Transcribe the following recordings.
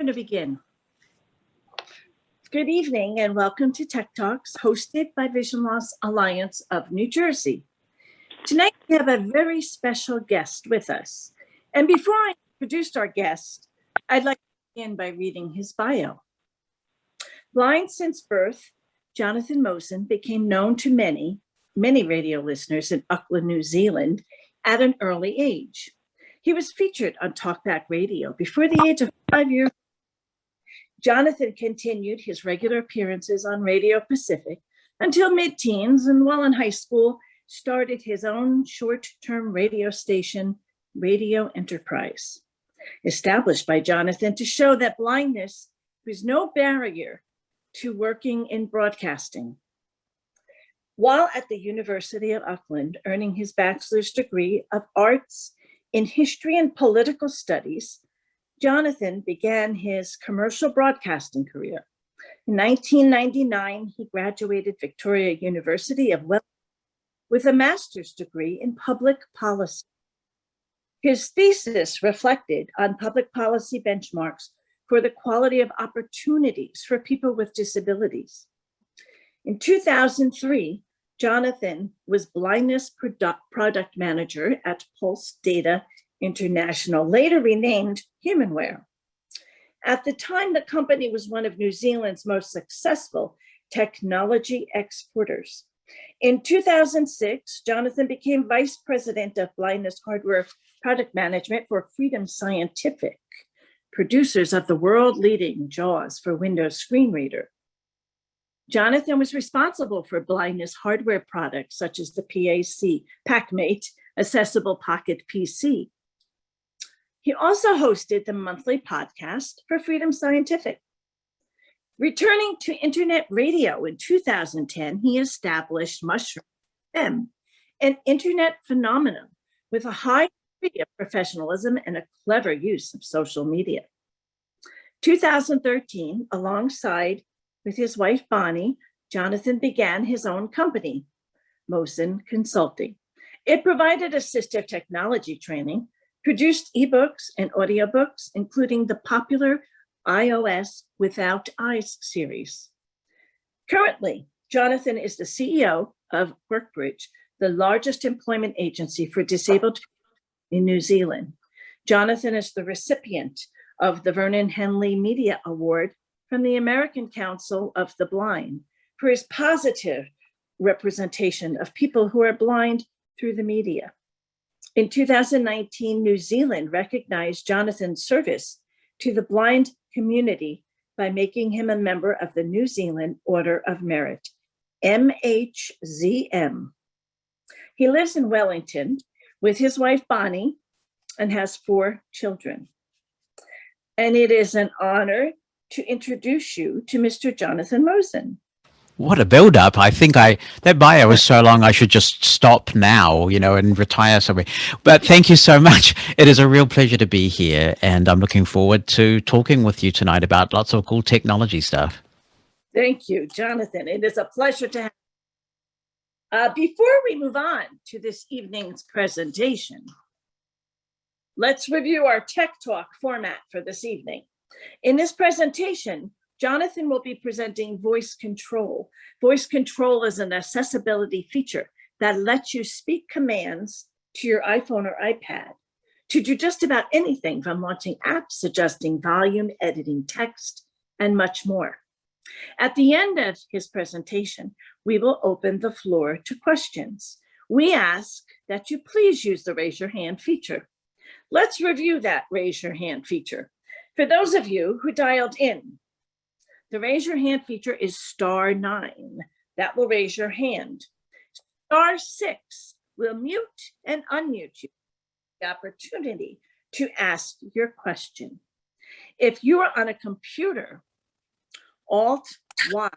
going to begin. Good evening and welcome to Tech Talks, hosted by Vision Loss Alliance of New Jersey. Tonight we have a very special guest with us. And before I introduce our guest, I'd like to begin by reading his bio. Blind since birth, Jonathan Mosen became known to many radio listeners in Auckland, New Zealand at an early age. He was featured on Talkback Radio before the age of 5 years. Jonathan continued his regular appearances on Radio Pacific until mid-teens, and while in high school, started his own short-term radio station, Radio Enterprise, established by Jonathan to show that blindness was no barrier to working in broadcasting. While at the University of Auckland, earning his bachelor's degree of arts in history and political studies, Jonathan began his commercial broadcasting career. In 1999, he graduated Victoria University of Wellington with a master's degree in public policy. His thesis reflected on public policy benchmarks for the quality of opportunities for people with disabilities. In 2003, Jonathan was blindness product manager at Pulse Data International, later renamed Humanware. At the time, the company was one of New Zealand's most successful technology exporters. In 2006, Jonathan became vice president of blindness hardware product management for Freedom Scientific, producers of the world-leading JAWS for Windows screen reader. Jonathan was responsible for blindness hardware products such as the PACmate Accessible Pocket PC. He also hosted the monthly podcast for Freedom Scientific. Returning to internet radio in 2010, he established Mushroom FM, an internet phenomenon with a high degree of professionalism and a clever use of social media. 2013, alongside with his wife, Bonnie, Jonathan began his own company, Mosen Consulting. It provided assistive technology training, produced ebooks and audiobooks, including the popular iOS Without Eyes series. Currently, Jonathan is the CEO of Workbridge, the largest employment agency for disabled people in New Zealand. Jonathan is the recipient of the Vernon Henley Media Award from the American Council of the Blind for his positive representation of people who are blind through the media. In 2019, New Zealand recognized Jonathan's service to the blind community by making him a member of the New Zealand Order of Merit, MHZM. He lives in Wellington with his wife, Bonnie, and has 4 children. And it is an honor to introduce you to Mr. Jonathan Mosen. What a build-up. I think that bio was so long I should just stop now, and retire somewhere. But thank you so much. It is a real pleasure to be here, and I'm looking forward to talking with you tonight about lots of cool technology stuff. Thank you, Jonathan. It is a pleasure to have. Before we move on to this evening's presentation, let's review our Tech Talk format for this evening. In this presentation, Jonathan will be presenting voice control. Voice control is an accessibility feature that lets you speak commands to your iPhone or iPad to do just about anything from launching apps, adjusting volume, editing text, and much more. At the end of his presentation, we will open the floor to questions. We ask that you please use the raise your hand feature. Let's review that raise your hand feature. For those of you who dialed in, the raise your hand feature is *9. That will raise your hand. *6 will mute and unmute you. The opportunity to ask your question. If you are on a computer, Alt-Y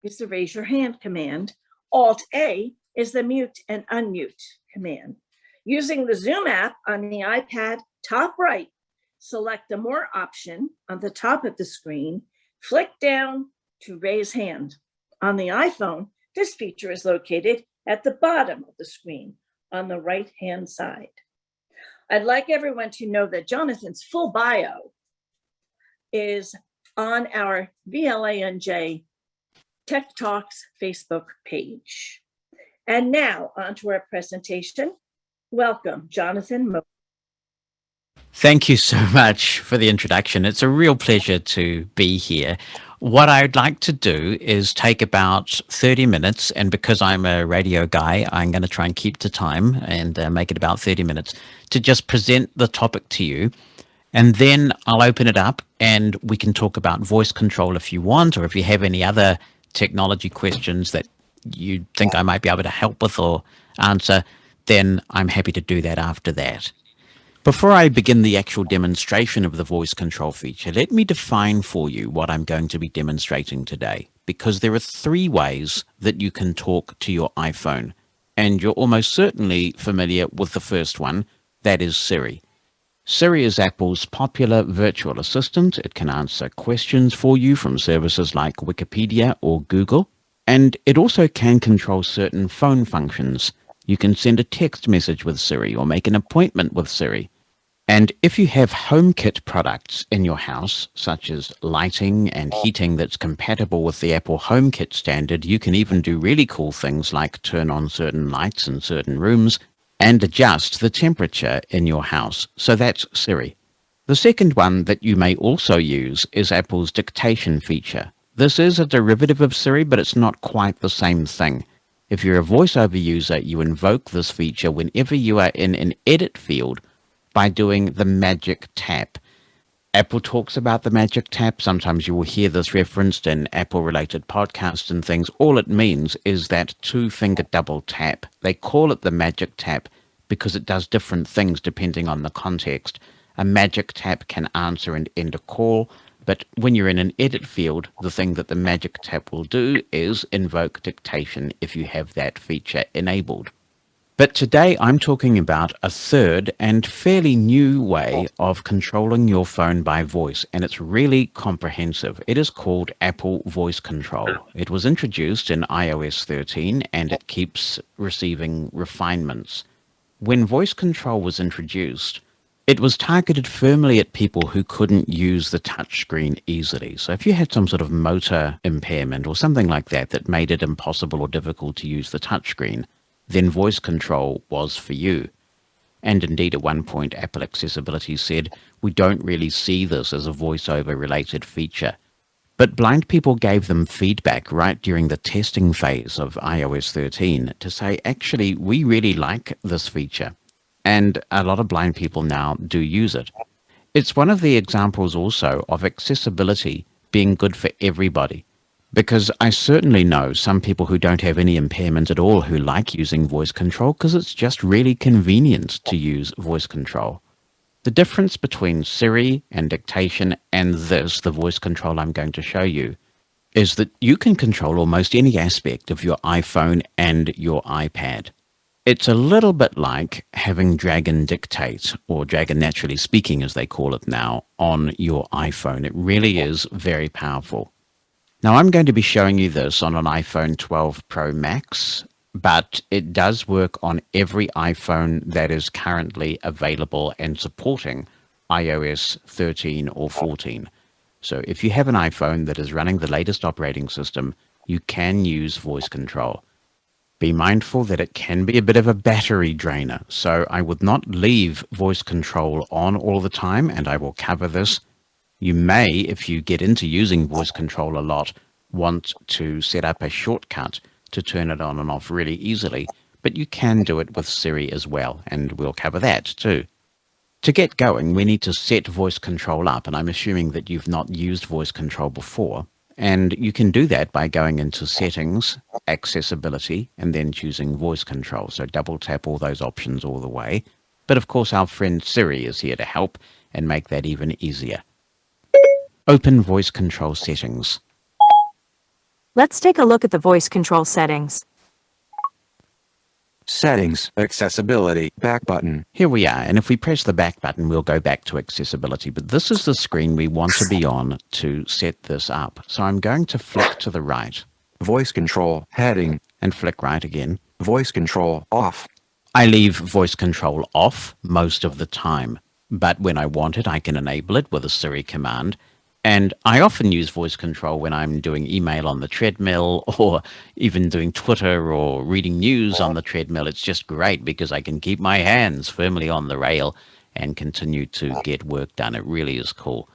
is the raise your hand command. Alt-A is the mute and unmute command. Using the Zoom app on the iPad top right, select the More option on the top of the screen, flick down to raise hand. On the iPhone, this feature is located at the bottom of the screen on the right-hand side. I'd like everyone to know that Jonathan's full bio is on our VLANJ Tech Talks Facebook page. And now on to our presentation. Welcome, Jonathan Mo. Thank you so much for the introduction. It's a real pleasure to be here. What I'd like to do is take about 30 minutes, and because I'm a radio guy, I'm going to try and keep to time and make it about 30 minutes to just present the topic to you. And then I'll open it up and we can talk about voice control if you want, or if you have any other technology questions that you think I might be able to help with or answer, then I'm happy to do that after that. Before I begin the actual demonstration of the voice control feature, let me define for you what I'm going to be demonstrating today, because there are 3 ways that you can talk to your iPhone, and you're almost certainly familiar with the first one, that is Siri. Siri is Apple's popular virtual assistant. It can answer questions for you from services like Wikipedia or Google, and it also can control certain phone functions. You can send a text message with Siri or make an appointment with Siri. And if you have HomeKit products in your house, such as lighting and heating that's compatible with the Apple HomeKit standard, you can even do really cool things like turn on certain lights in certain rooms and adjust the temperature in your house. So that's Siri. The second one that you may also use is Apple's dictation feature. This is a derivative of Siri, but it's not quite the same thing. If you're a voiceover user, you invoke this feature whenever you are in an edit field by doing the magic tap. Apple talks about the magic tap. Sometimes you will hear this referenced in Apple-related podcasts and things. All it means is that 2-finger double tap. They call it the magic tap because it does different things depending on the context. A magic tap can answer and end a call, but when you're in an edit field, the thing that the magic tap will do is invoke dictation if you have that feature enabled. But today I'm talking about a third and fairly new way of controlling your phone by voice, and it's really comprehensive. It is called Apple Voice Control. It was introduced in iOS 13 and it keeps receiving refinements. When voice control was introduced, it was targeted firmly at people who couldn't use the touchscreen easily. So if you had some sort of motor impairment or something like that that made it impossible or difficult to use the touchscreen, then voice control was for you. And indeed, at one point, Apple Accessibility said, we don't really see this as a voiceover-related feature. But blind people gave them feedback right during the testing phase of iOS 13 to say, actually, we really like this feature. And a lot of blind people now do use it. It's one of the examples also of accessibility being good for everybody. Because I certainly know some people who don't have any impairment at all who like using voice control because it's just really convenient to use voice control. The difference between Siri and dictation and this, the voice control I'm going to show you, is that you can control almost any aspect of your iPhone and your iPad. It's a little bit like having Dragon Dictate, or Dragon Naturally Speaking as they call it now, on your iPhone. It really is very powerful. Now, I'm going to be showing you this on an iPhone 12 Pro Max, but it does work on every iPhone that is currently available and supporting iOS 13 or 14. So if you have an iPhone that is running the latest operating system, you can use voice control. Be mindful that it can be a bit of a battery drainer, so I would not leave voice control on all the time, and I will cover this. You may, if you get into using voice control a lot, want to set up a shortcut to turn it on and off really easily, but you can do it with Siri as well, and we'll cover that too. To get going, we need to set voice control up, and I'm assuming that you've not used voice control before, and you can do that by going into Settings, Accessibility, and then choosing voice control. So double tap all those options all the way. But of course, our friend Siri is here to help and make that even easier. Open voice control settings. Let's take a look at the voice control settings. Settings, accessibility, back button. Here we are, and if we press the back button, we'll go back to accessibility, but this is the screen we want to be on to set this up. So I'm going to flick to the right. Voice control, heading. And flick right again. Voice control, off. I leave voice control off most of the time, but when I want it, I can enable it with a Siri command. And I often use voice control when I'm doing email on the treadmill or even doing Twitter or reading news on the treadmill. It's just great because I can keep my hands firmly on the rail and continue to get work done. It really is cool.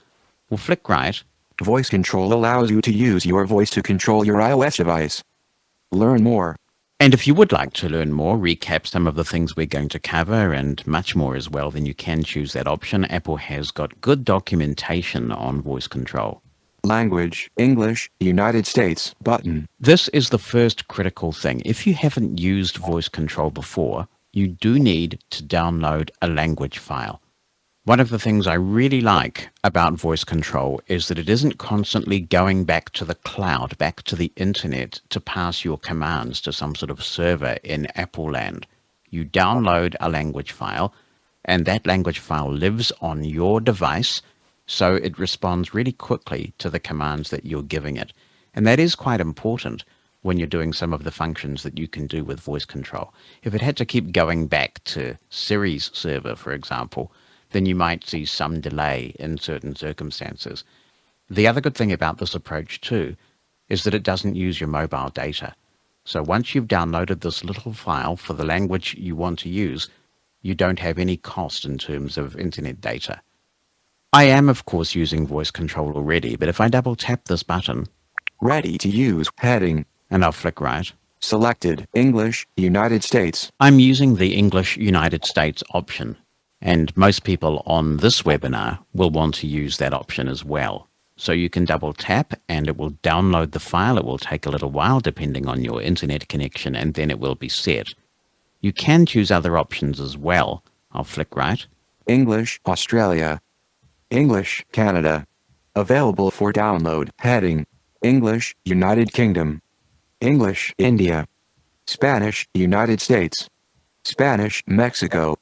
We'll flick right. Voice control allows you to use your voice to control your iOS device. Learn more. And if you would like to learn more, recap some of the things we're going to cover and much more as well, then you can choose that option. Apple has got good documentation on voice control. Language, English, United States, button. This is the first critical thing. If you haven't used voice control before, you do need to download a language file. One of the things I really like about voice control is that it isn't constantly going back to the cloud, back to the internet to pass your commands to some sort of server in Apple land. You download a language file and that language file lives on your device, so it responds really quickly to the commands that you're giving it. And that is quite important when you're doing some of the functions that you can do with voice control. If it had to keep going back to Siri's server, for example, then you might see some delay in certain circumstances. The other good thing about this approach too is that it doesn't use your mobile data. So once you've downloaded this little file for the language you want to use, you don't have any cost in terms of internet data. I am, of course, using voice control already, but if I double tap this button, Ready to use, heading. and I'll flick right, Selected, English, United States. I'm using the English United States option. And most people on this webinar will want to use that option as well. So you can double tap and it will download the file. It will take a little while depending on your internet connection, and then it will be set. You can choose other options as well. I'll flick right. English, Australia. English, Canada. Available for download, heading. English, United Kingdom. English, India. Spanish, United States. Spanish, Mexico.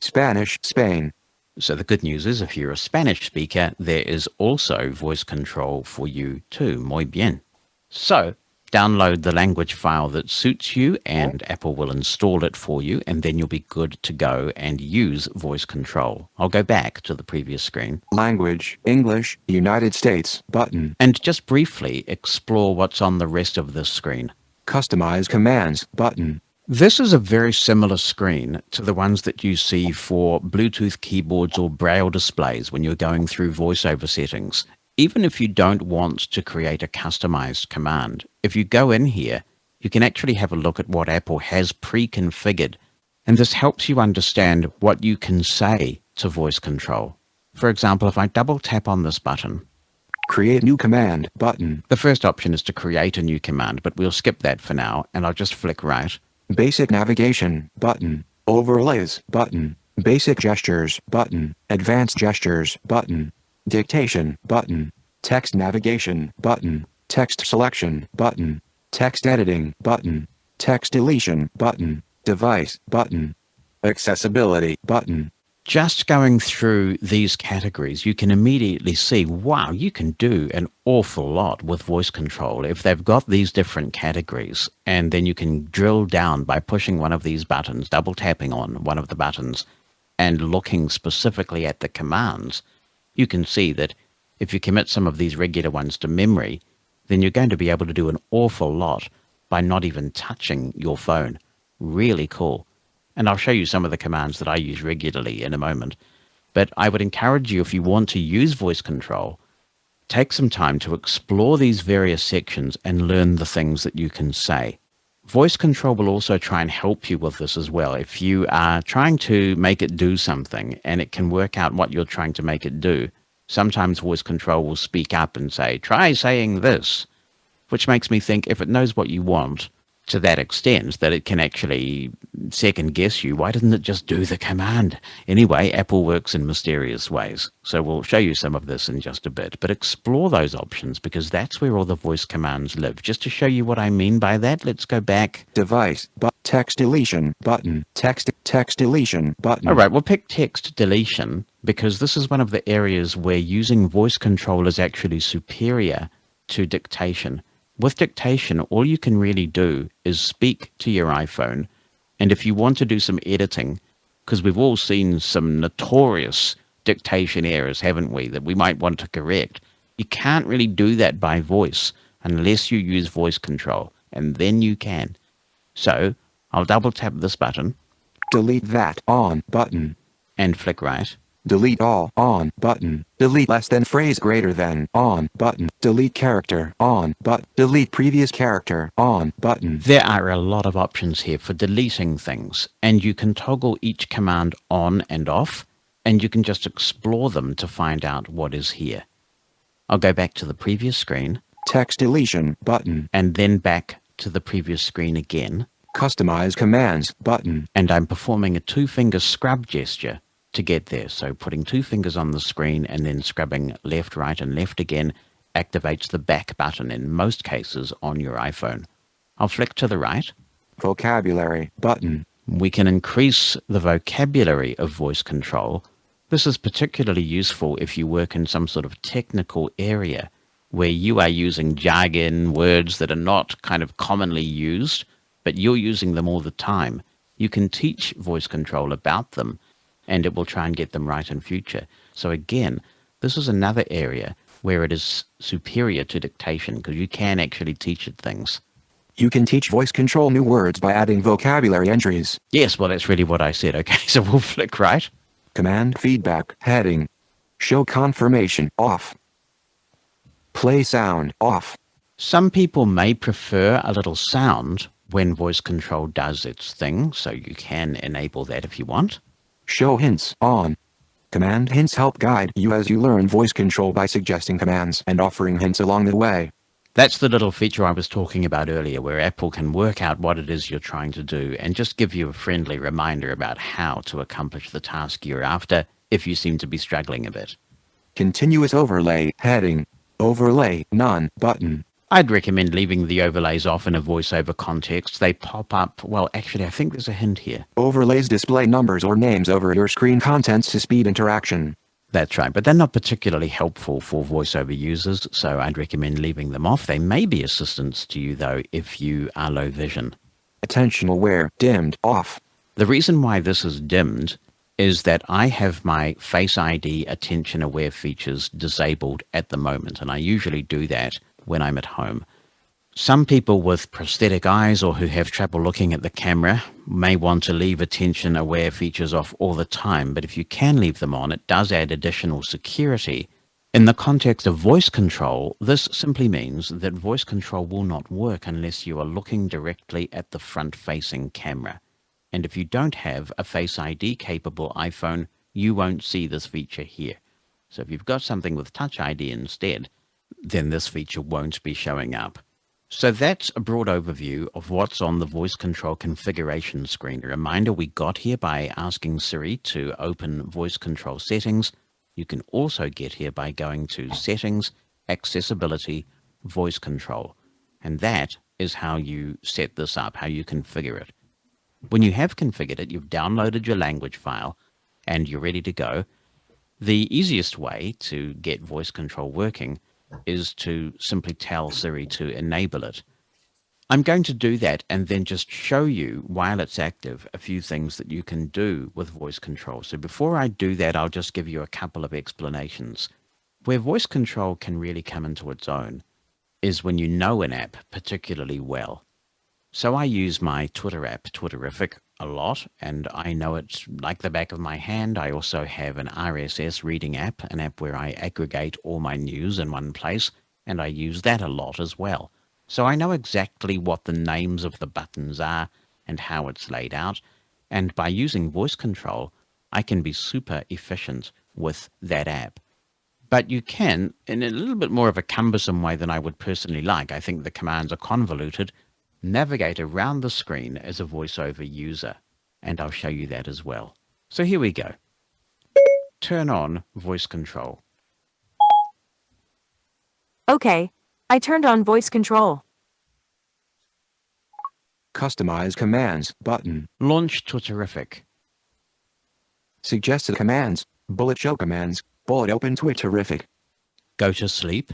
Spanish, Spain. So the good news is if you're a Spanish speaker, there is also voice control for you too. Muy bien. So download the language file that suits you and Apple will install it for you, and then you'll be good to go and use voice control. I'll go back to the previous screen. Language, English, United States, button. And just briefly explore what's on the rest of this screen. Customize commands, button. This is a very similar screen to the ones that you see for Bluetooth keyboards or Braille displays when you're going through voiceover settings. Even if you don't want to create a customized command, if you go in here, you can actually have a look at what Apple has pre-configured. And this helps you understand what you can say to voice control. For example, if I double tap on this button, Create new command, button. the first option is to create a new command, but we'll skip that for now, and I'll just flick right. Basic navigation, button. Overlays, button. Basic gestures, button. Advanced gestures, button. Dictation, button. Text navigation, button. Text selection, button. Text editing, button. Text deletion, button. Device, button. Accessibility, button. Just going through these categories, you can immediately see, wow, you can do an awful lot with voice control if they've got these different categories. And then you can drill down by pushing one of these buttons, double tapping on one of the buttons, and looking specifically at the commands. You can see that if you commit some of these regular ones to memory, then you're going to be able to do an awful lot by not even touching your phone. Really cool. And I'll show you some of the commands that I use regularly in a moment. But I would encourage you, if you want to use voice control, take some time to explore these various sections and learn the things that you can say. Voice control will also try and help you with this as well. If you are trying to make it do something and it can work out what you're trying to make it do, sometimes voice control will speak up and say, try saying this, which makes me think if it knows what you want to that extent that it can actually second guess you, why doesn't it just do the command? Anyway, Apple works in mysterious ways. So we'll show you some of this in just a bit, but explore those options because that's where all the voice commands live. Just to show you what I mean by that, let's go back. Device, text deletion, button. Text deletion, button. All right, we'll pick text deletion because this is one of the areas where using voice control is actually superior to dictation. With dictation, all you can really do is speak to your iPhone. And if you want to do some editing, because we've all seen some notorious dictation errors, haven't we, that we might want to correct. You can't really do that by voice unless you use voice control, and then you can. So I'll double tap this button. Delete that on button. And flick right. Delete all on button. Delete less than phrase greater than on button. Delete character on but delete previous character on button. There are a lot of options here for deleting things, and you can toggle each command on and off, and you can just explore them to find out what is here. I'll go back to the previous screen. Text deletion button. And then back to the previous screen again. Customize commands button. And I'm performing a 2-finger scrub gesture to get there. So putting 2 fingers on the screen and then scrubbing left, right, and left again activates the back button in most cases on your iPhone. I'll flick to the right. Vocabulary button. We can increase the vocabulary of voice control. This is particularly useful if you work in some sort of technical area where you are using jargon, words that are not kind of commonly used, but you're using them all the time. You can teach voice control about them, and it will try and get them right in future. So again, this is another area where it is superior to dictation because you can actually teach it things. You can teach voice control new words by adding vocabulary entries. Yes, well, that's really what I said. Okay, so we'll flick right. Command feedback heading. Show confirmation off. Play sound off. Some people may prefer a little sound when voice control does its thing, so you can enable that if you want. Show hints on. Command hints help guide you as you learn voice control by suggesting commands and offering hints along the way. That's the little feature I was talking about earlier, where Apple can work out what it is you're trying to do and just give you a friendly reminder about how to accomplish the task you're after if you seem to be struggling a bit. Continuous overlay heading. Overlay none button. I'd recommend leaving the overlays off in a voiceover context. They pop up. Well, actually, I think there's a hint here. Overlays display numbers or names over your screen contents to speed interaction. That's right, but they're not particularly helpful for voiceover users, so I'd recommend leaving them off. They may be assistance to you, though, if you are low vision. Attention aware dimmed off. The reason why this is dimmed is that I have my Face ID attention aware features disabled at the moment, and I usually do that when I'm at home. Some people with prosthetic eyes or who have trouble looking at the camera may want to leave attention aware features off all the time, but if you can leave them on, it does add additional security. In the context of voice control, this simply means that voice control will not work unless you are looking directly at the front-facing camera. And if you don't have a Face ID capable iPhone, you won't see this feature here. So if you've got something with Touch ID instead, then this feature won't be showing up. So that's a broad overview of what's on the voice control configuration screen. A reminder, we got here by asking Siri to open voice control settings. You can also get here by going to Settings, Accessibility, Voice Control. And that is how you set this up, how you configure it. When you have configured it, you've downloaded your language file, and you're ready to go. The easiest way to get voice control working is to simply tell Siri to enable it. I'm going to do that and then just show you, while it's active, a few things that you can do with voice control. So before I do that, I'll just give you a couple of explanations. Where voice control can really come into its own is when you know an app particularly well. So I use my Twitter app, Twitterific, a lot, and I know it like the back of my hand. I also have an RSS reading app, an app where I aggregate all my news in one place, and I use that a lot as well. So I know exactly what the names of the buttons are and how it's laid out, and by using voice control, I can be super efficient with that app. But you can, in a little bit more of a cumbersome way than I would personally like, I think the commands are convoluted, navigate around the screen as a voiceover user, and I'll show you that as well. So here we go. Turn on voice control. Okay, I turned on voice control. Customize commands button. Launch Twitterific. Suggested commands. Bullet show commands. Bullet open Twitterific. Go to sleep.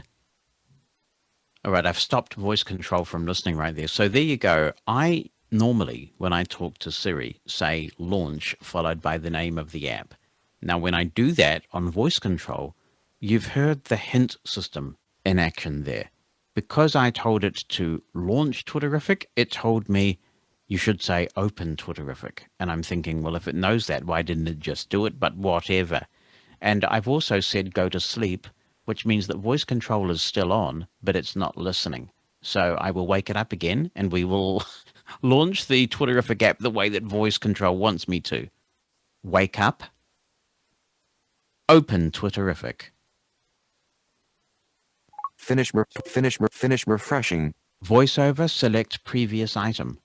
All right, I've stopped voice control from listening right there. So there you go. I normally, when I talk to Siri, say launch followed by the name of the app. Now, when I do that on voice control, you've heard the hint system in action there. Because I told it to launch Twitterrific, it told me you should say open Twitterrific. And I'm thinking, well, if it knows that, why didn't it just do it? But whatever. And I've also said go to sleep, which means that voice control is still on, but it's not listening. So I will wake it up again and we will launch the Twitterrific app the way that voice control wants me to. Wake up. Open Twitterrific. Finish refreshing. VoiceOver select previous item.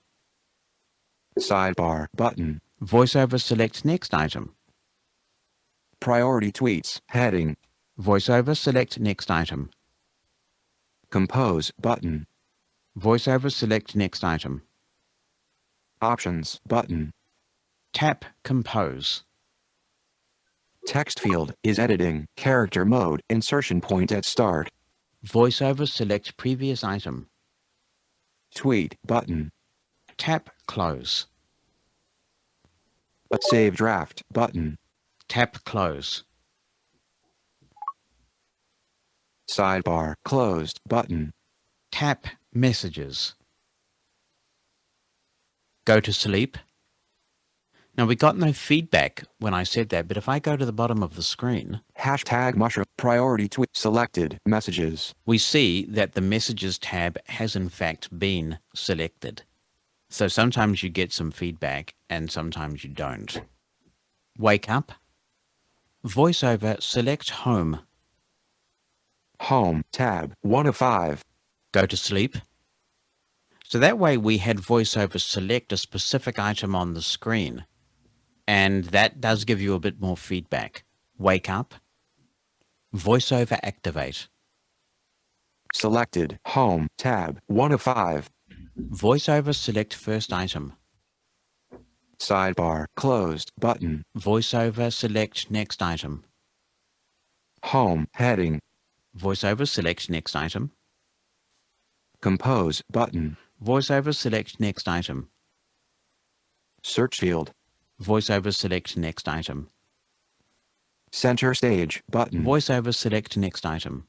Sidebar button. VoiceOver select next item. Priority tweets heading. VoiceOver select next item. Compose button. VoiceOver select next item. Options button. Tap Compose. Text field is editing. Character mode. Insertion point at start. VoiceOver select previous item. Tweet button. Tap Close. Save draft button. Tap Close. Sidebar closed button. Tap Messages. Go to sleep. Now, we got no feedback when I said that, but if I go to the bottom of the screen, Hashtag mushroom. Priority tweet selected. Messages. we see that the Messages tab has in fact been selected. So sometimes you get some feedback and sometimes you don't. Wake up. VoiceOver select Home. Home tab 1 of 5. Go to sleep. So that way we had VoiceOver select a specific item on the screen. And that does give you a bit more feedback. Wake up. VoiceOver activate. Selected. Home tab 1 of 5. VoiceOver select first item. Sidebar closed button. VoiceOver select next item. Home heading. VoiceOver select next item. Compose button. VoiceOver select next item. Search field. VoiceOver select next item. Center stage button. VoiceOver select next item.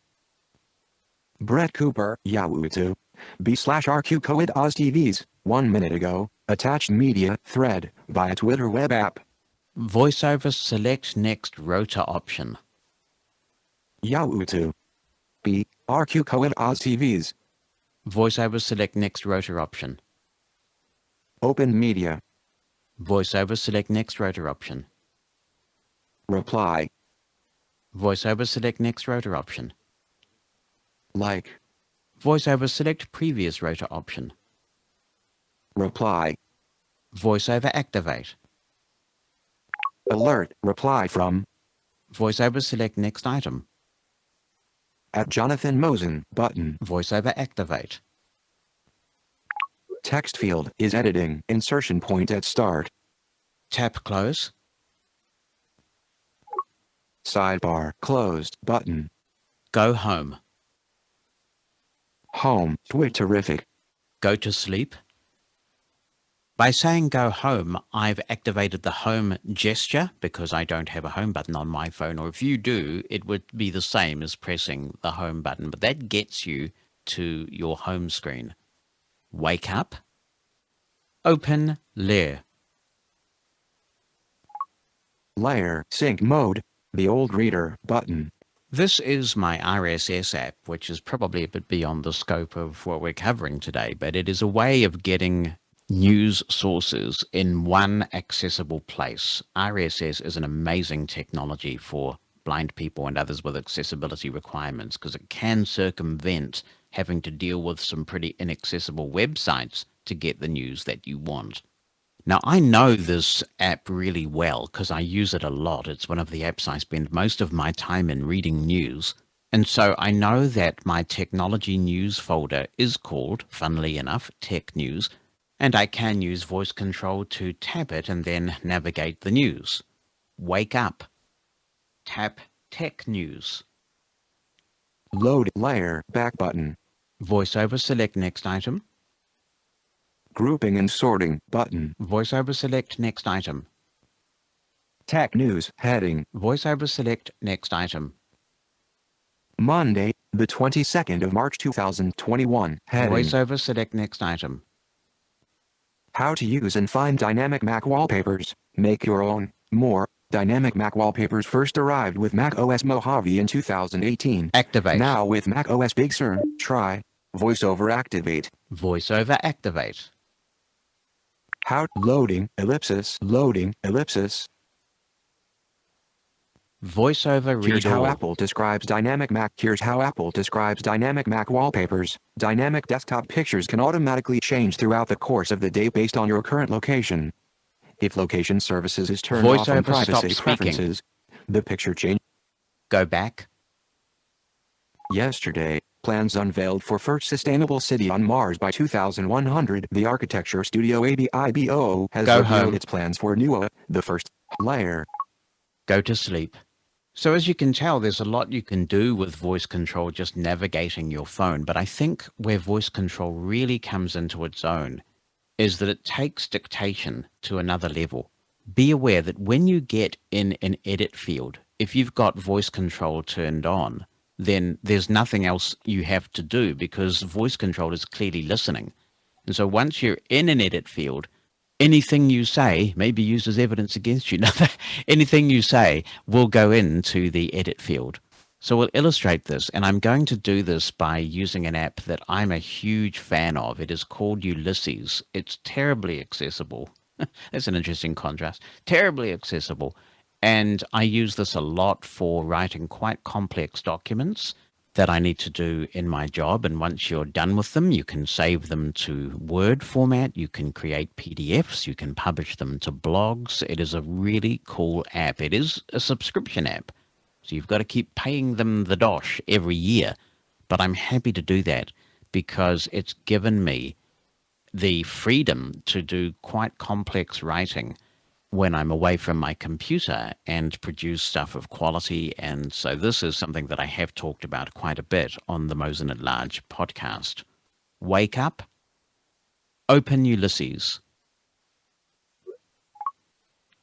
Brett Cooper, Yahoo to B/RQ Coed Oz TVs, 1 minute ago, attached media thread via Twitter web app. VoiceOver select next rotor option. Yahoo to B/RQ Coed Oz TVs. VoiceOver select next rotor option. Open media. VoiceOver select next rotor option. Reply. VoiceOver select next rotor option. Like. VoiceOver select previous rotor option. Reply. VoiceOver activate. Alert. Reply from. VoiceOver select next item. At Jonathan Mosen button. VoiceOver activate. Text field is editing. Insertion point at start. Tap close. Sidebar closed button. Go home. Home. Twitterrific. Go to sleep. By saying go home, I've activated the home gesture because I don't have a home button on my phone, or if you do, it would be the same as pressing the home button, but that gets you to your home screen. Wake up. Open layer. Layer sync mode. The old reader button. This is my RSS app, which is probably a bit beyond the scope of what we're covering today, but it is a way of getting news sources in one accessible place. RSS is an amazing technology for blind people and others with accessibility requirements because it can circumvent having to deal with some pretty inaccessible websites to get the news that you want. Now, I know this app really well because I use it a lot. It's one of the apps I spend most of my time in reading news. And so I know that my technology news folder is called, funnily enough, Tech News, and I can use voice control to tap it and then navigate the news. Wake up. Tap Tech News. Load layer back button. VoiceOver select next item. Grouping and sorting button. VoiceOver select next item. Tech News heading. VoiceOver select next item. Monday, the 22nd of March 2021 heading. VoiceOver select next item. How to use and find dynamic Mac wallpapers. Make your own. More. Dynamic Mac wallpapers first arrived with Mac OS Mojave in 2018. Activate. Now with Mac OS Big Sur, try VoiceOver Activate. VoiceOver activate. How loading ellipsis. VoiceOver Here's read how all. Apple describes dynamic Mac. Here's how Apple describes dynamic Mac wallpapers. Dynamic desktop pictures can automatically change throughout the course of the day based on your current location. If location services is turned off from VoiceOver stop privacy speaking. preferences, the picture change. Go back. Yesterday, plans unveiled for first sustainable city on Mars by 2100. The architecture studio ABIBO has Go revealed home. its plans for NUA, the first layer. Go to sleep. So as you can tell, there's a lot you can do with voice control just navigating your phone. But I think where voice control really comes into its own is that it takes dictation to another level. Be aware that when you get in an edit field, if you've got voice control turned on, then there's nothing else you have to do because voice control is clearly listening. And so once you're in an edit field, anything you say may be used as evidence against you. Anything you say will go into the edit field. So we'll illustrate this, and I'm going to do this by using an app that I'm a huge fan of. It is called Ulysses. It's terribly accessible. That's an interesting contrast. Terribly accessible. And I use this a lot for writing quite complex documents that I need to do in my job. And once you're done with them, you can save them to Word format. You can create PDFs. You can publish them to blogs. It is a really cool app. It is a subscription app. So you've got to keep paying them the dosh every year. But I'm happy to do that because it's given me the freedom to do quite complex writing when I'm away from my computer and produce stuff of quality. And so this is something that I have talked about quite a bit on the Mosen at Large podcast. Wake up, open Ulysses.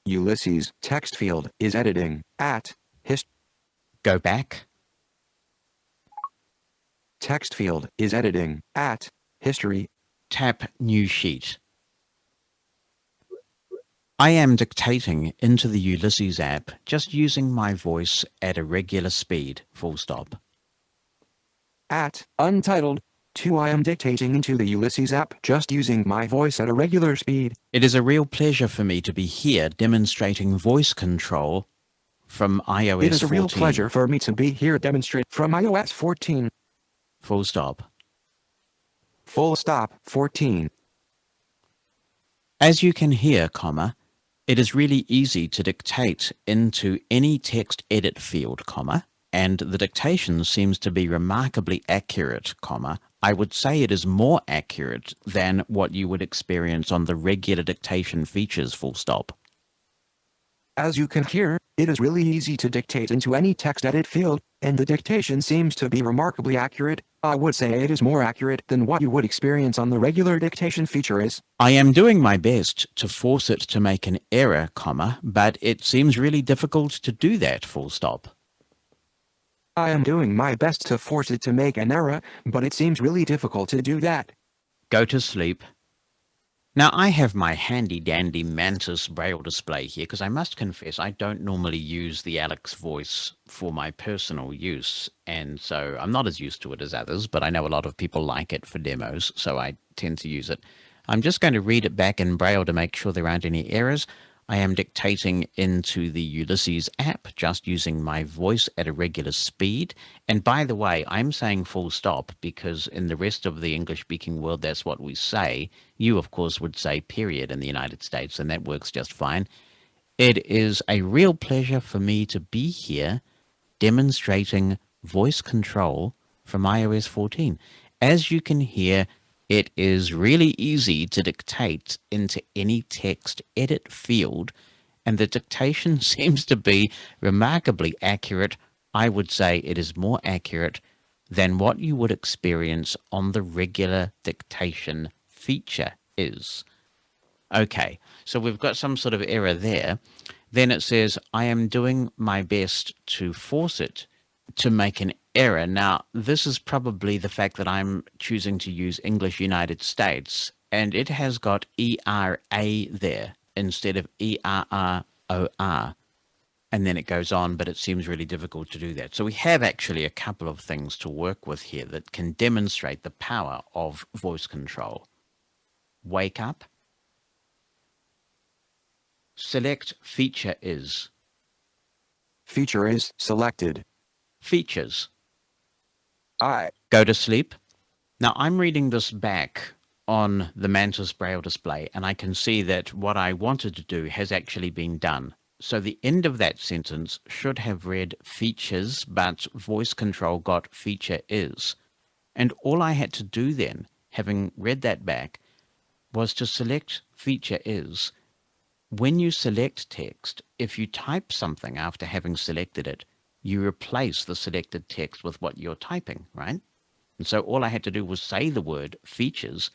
Ulysses text field is editing at hist. Go back. Text field is editing at history. Tap New Sheet. I am dictating into the Ulysses app just using my voice at a regular speed, full stop. At untitled 2 I am dictating into the Ulysses app just using my voice at a regular speed. It is a real pleasure for me to be here demonstrating voice control from iOS 14. It is a real pleasure for me to be here demonstrating from iOS 14. Full stop. Full stop 14. As you can hear, comma, it is really easy to dictate into any text edit field, comma, and the dictation seems to be remarkably accurate, comma. I would say it is more accurate than what you would experience on the regular dictation features, full stop. As you can hear, it is really easy to dictate into any text edit field, and the dictation seems to be remarkably accurate. I would say it is more accurate than what you would experience on the regular dictation feature is. I am doing my best to force it to make an error, comma, but it seems really difficult to do that, full stop. I am doing my best to force it to make an error, but it seems really difficult to do that. Go to sleep. Now, I have my handy-dandy Mantis Braille display here because I must confess I don't normally use the Alex voice for my personal use, and so I'm not as used to it as others, but I know a lot of people like it for demos, so I tend to use it. I'm just going to read it back in Braille to make sure there aren't any errors. I am dictating into the Ulysses app, just using my voice at a regular speed. And by the way, I'm saying full stop because in the rest of the English-speaking world, that's what we say. You, of course, would say period in the United States, and that works just fine. It is a real pleasure for me to be here demonstrating voice control from iOS 14. As you can hear, it is really easy to dictate into any text edit field, and the dictation seems to be remarkably accurate. I would say it is more accurate than what you would experience on the regular dictation feature is. Okay, so we've got some sort of error there. Then it says, I am doing my best to force it to make an error. Now, this is probably the fact that I'm choosing to use English United States, and it has got ERA there instead of ERROR. And then it goes on, but it seems really difficult to do that. So we have actually a couple of things to work with here that can demonstrate the power of voice control. Wake up. Select feature is. Feature is selected. Features. I. Go to sleep. Now I'm reading this back on the Mantis Braille display, and I can see that what I wanted to do has actually been done. So the end of that sentence should have read features, but voice control got feature is. And all I had to do then, having read that back, was to select feature is. When you select text, if you type something after having selected it, you replace the selected text with what you're typing, right? And so all I had to do was say the word features,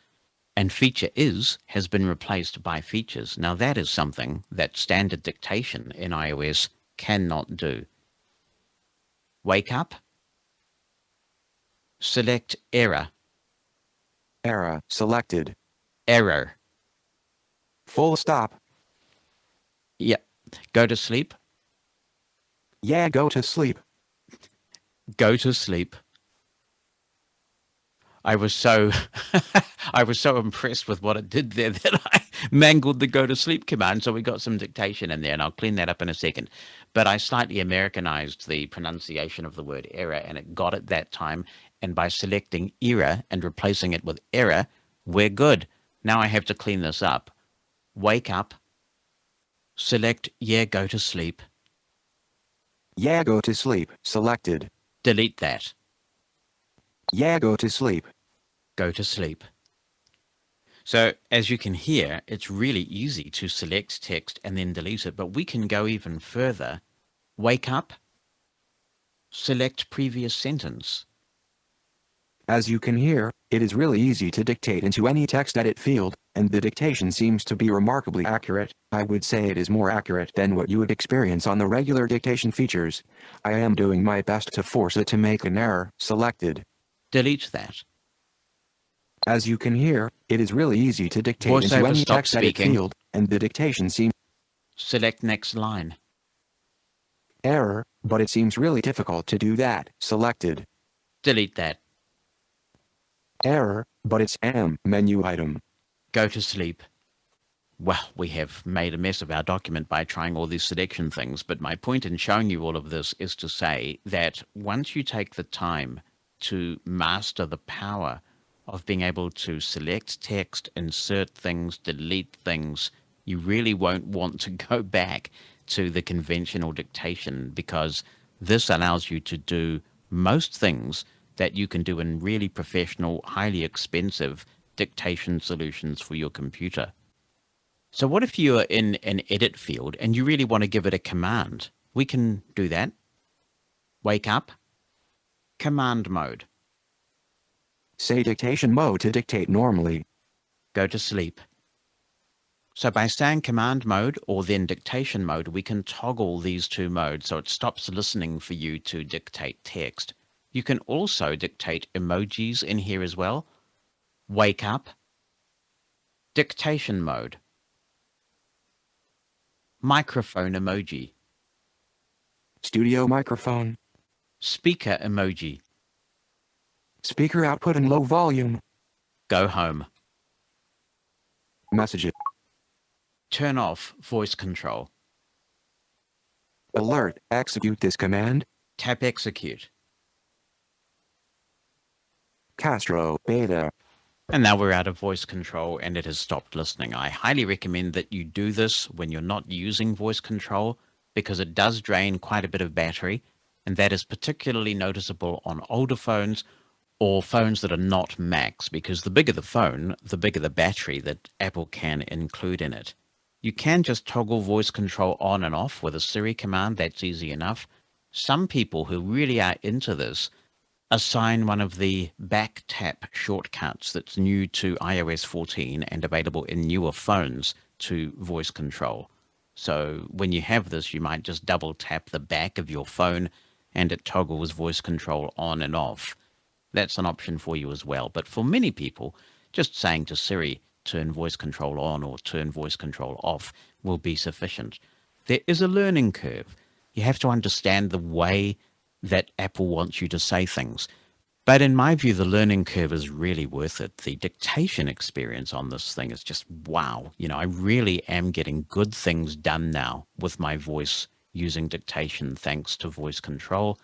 and feature is has been replaced by features. Now that is something that standard dictation in iOS cannot do. Wake up. Select error. Era selected. Error. Full stop. Yep. Go to sleep. Yeah, go to sleep. Go to sleep. I was so I was so impressed with what it did there that I mangled the go to sleep command. So we got some dictation in there, and I'll clean that up in a second. But I slightly Americanized the pronunciation of the word error, and it got it that time. And by selecting error and replacing it with error, we're good. Now I have to clean this up. Wake up. Select yeah, go to sleep. Yeah, go to sleep. Selected. Delete that. Yeah, go to sleep. Go to sleep. So as you can hear, it's really easy to select text and then delete it, but we can go even further. Wake up. Select previous sentence. As you can hear, it is really easy to dictate into any text edit field, and the dictation seems to be remarkably accurate. I would say it is more accurate than what you would experience on the regular dictation features. I am doing my best to force it to make an error. Selected. Delete that. As you can hear, it is really easy to dictate into VoiceOver any stop text edit speaking. field, and the dictation seems Select next line. error, but it seems really difficult to do that. Selected. Delete that. Error, but it's menu item. Go to sleep. Well, we have made a mess of our document by trying all these selection things, but my point in showing you all of this is to say that once you take the time to master the power of being able to select text, insert things, delete things, you really won't want to go back to the conventional dictation, because this allows you to do most things that you can do in really professional, highly expensive dictation solutions for your computer. So what if you're in an edit field and you really want to give it a command? We can do that. Wake up. Command mode. Say dictation mode to dictate normally. Go to sleep. So by saying command mode or then dictation mode, we can toggle these two modes so it stops listening for you to dictate text. You can also dictate emojis in here as well. Wake up. Dictation mode. Microphone emoji. Studio microphone. Speaker emoji. Speaker output and low volume. Go home. Messages. Turn off voice control. Alert. Execute this command. Tap execute. Castro beta. And now we're out of voice control and it has stopped listening. I highly recommend that you do this when you're not using voice control, because it does drain quite a bit of battery, and that is particularly noticeable on older phones or phones that are not Macs, because the bigger the phone, the bigger the battery that Apple can include in it. You can just toggle voice control on and off with a Siri command. That's easy enough. Some people who really are into this assign one of the back tap shortcuts that's new to iOS 14 and available in newer phones to voice control. So when you have this, you might just double tap the back of your phone and it toggles voice control on and off. That's an option for you as well. But for many people, just saying to Siri, turn voice control on or turn voice control off will be sufficient. There is a learning curve. You have to understand the way that Apple wants you to say things. But in my view, the learning curve is really worth it. The dictation experience on this thing is just wow. I really am getting good things done now with my voice using dictation thanks to voice control.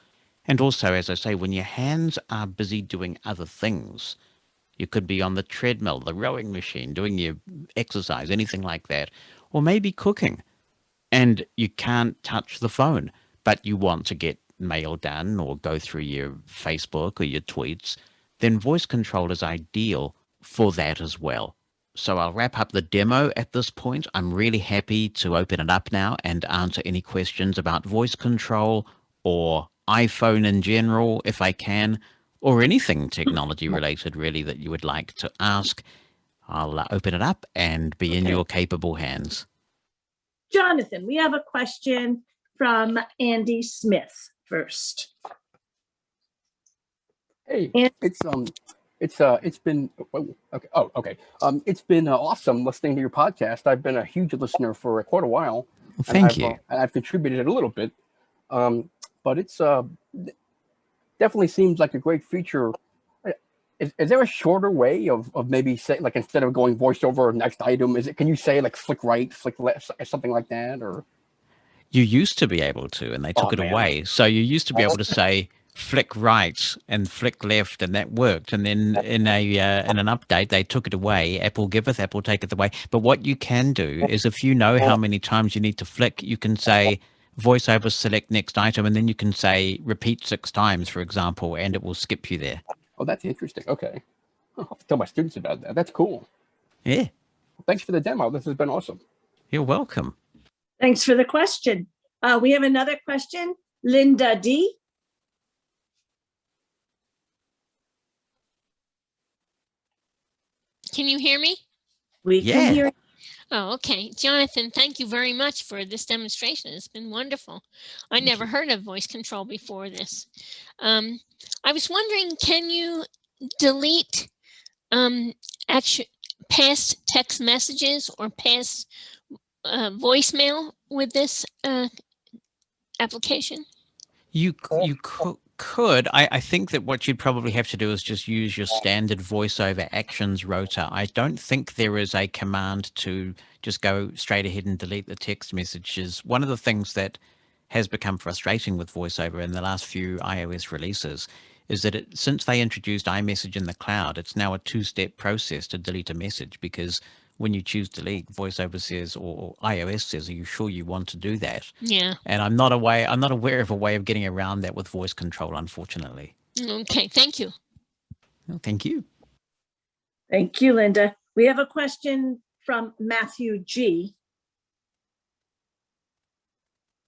And also, as I say, when your hands are busy doing other things, you could be on the treadmill, the rowing machine, doing your exercise, anything like that, or maybe cooking, and you can't touch the phone, but you want to get mail done or go through your Facebook or your tweets, then voice control is ideal for that as well. So I'll wrap up the demo at this point. I'm really happy to open it up now and answer any questions about voice control or iPhone in general, if I can, or anything technology related really that you would like to ask. I'll open it up and be in your capable hands. Jonathan, we have a question from Andy Smith first. Hey, And- it's been okay. Oh, okay. It's been awesome listening to your podcast. I've been a huge listener for quite a while. Well, thank you. And I've contributed a little bit, but it's definitely seems like a great feature. Is there a shorter way of maybe say, like, instead of going voiceover next item, can you say like flick right, flick left, something like that? Or you used to be able to, and they took it away. So you used to be able to say flick right and flick left, and that worked. And then in an update, they took it away. Apple giveth, Apple taketh away. But what you can do is, if you know how many times you need to flick, you can say voiceover select next item, and then you can say repeat 6 times, for example, and it will skip you there. Oh, that's interesting. Okay, I'll have to tell my students about that. That's cool. Yeah, Well, thanks for the demo. This has been awesome. you're welcome. Thanks for the question. We have another question, Linda D. Can you hear me? We can hear. Oh, okay. Jonathan, thank you very much for this demonstration. It's been wonderful. I never heard of voice control before this. I was wondering, can you delete past text messages or past voicemail with this application? You could. I think that what you'd probably have to do is just use your standard voiceover actions rotor. I don't think there is a command to just go straight ahead and delete the text messages. One of the things that has become frustrating with voiceover in the last few iOS releases is that since they introduced iMessage in the cloud, it's now a 2-step process to delete a message, because when you choose delete, voiceover says, or iOS says, are you sure you want to do that? Yeah. And I'm not aware of a way of getting around that with voice control, unfortunately. Okay, thank you. Well, thank you. Thank you, Linda. We have a question from Matthew G.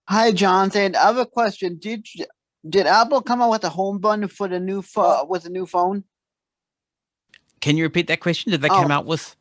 Hi, Jonathan. I have a question. Did Apple come out with a home button for the new with the new phone? Can you repeat that question? Did they come out with?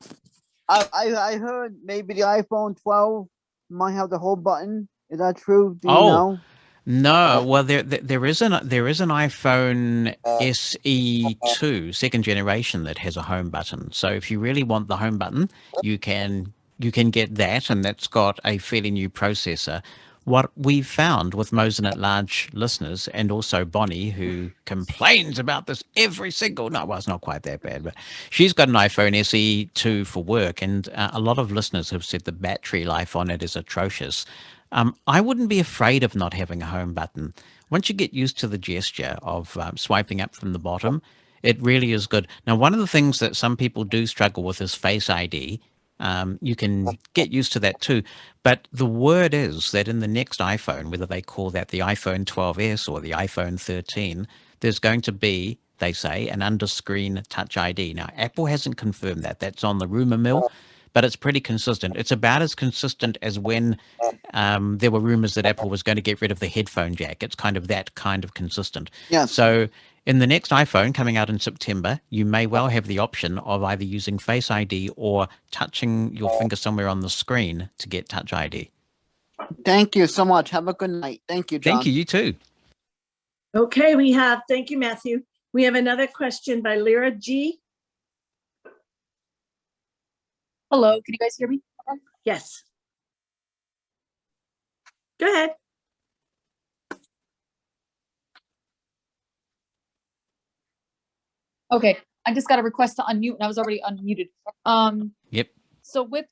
I heard maybe the iPhone 12 might have the home button. Is that true? Do you know? No. Well, there is an iPhone SE2 second generation that has a home button. So if you really want the home button, you can get that, and that's got a fairly new processor. What we've found with Mosen at Large listeners, and also Bonnie, who complains about this every single night. Well, it's not quite that bad, but she's got an iPhone SE2 for work, and a lot of listeners have said the battery life on it is atrocious. I wouldn't be afraid of not having a home button. Once you get used to the gesture of swiping up from the bottom, it really is good. Now, one of the things that some people do struggle with is Face ID. You can get used to that too. But the word is that in the next iPhone, whether they call that the iPhone 12s or the iPhone 13, there's going to be, they say, an under-screen Touch ID. Now, Apple hasn't confirmed that. That's on the rumor mill, but it's pretty consistent. It's about as consistent as when there were rumors that Apple was going to get rid of the headphone jack. It's kind of that kind of consistent. Yes. So in the next iPhone coming out in September, you may well have the option of either using Face ID or touching your finger somewhere on the screen to get Touch ID. Thank you so much. Have a good night. Thank you, John. Thank you. You too. Okay, thank you, Matthew. We have another question by Lyra G. Hello, can you guys hear me? Yes. Go ahead. Okay, I just got a request to unmute and I was already unmuted. Yep. So with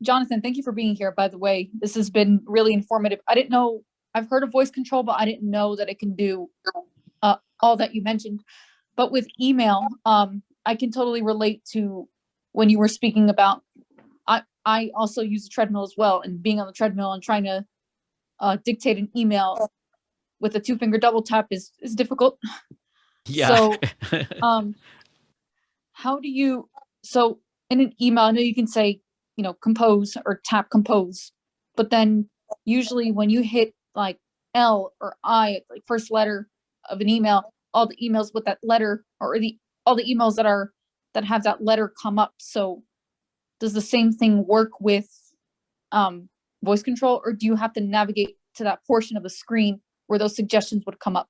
Jonathan, thank you for being here, by the way. This has been really informative. I didn't know, I've heard of voice control, but I didn't know that it can do all that you mentioned. But with email, I can totally relate to when you were speaking about, I also use the treadmill as well, and being on the treadmill and trying to dictate an email with a 2-finger double tap is difficult. Yeah. So how do you, so in an email, I know you can say, compose or tap compose, but then usually when you hit like L or I, like first letter of an email, all the emails with that letter or all the emails that have that letter come up. So does the same thing work with voice control, or do you have to navigate to that portion of the screen where those suggestions would come up?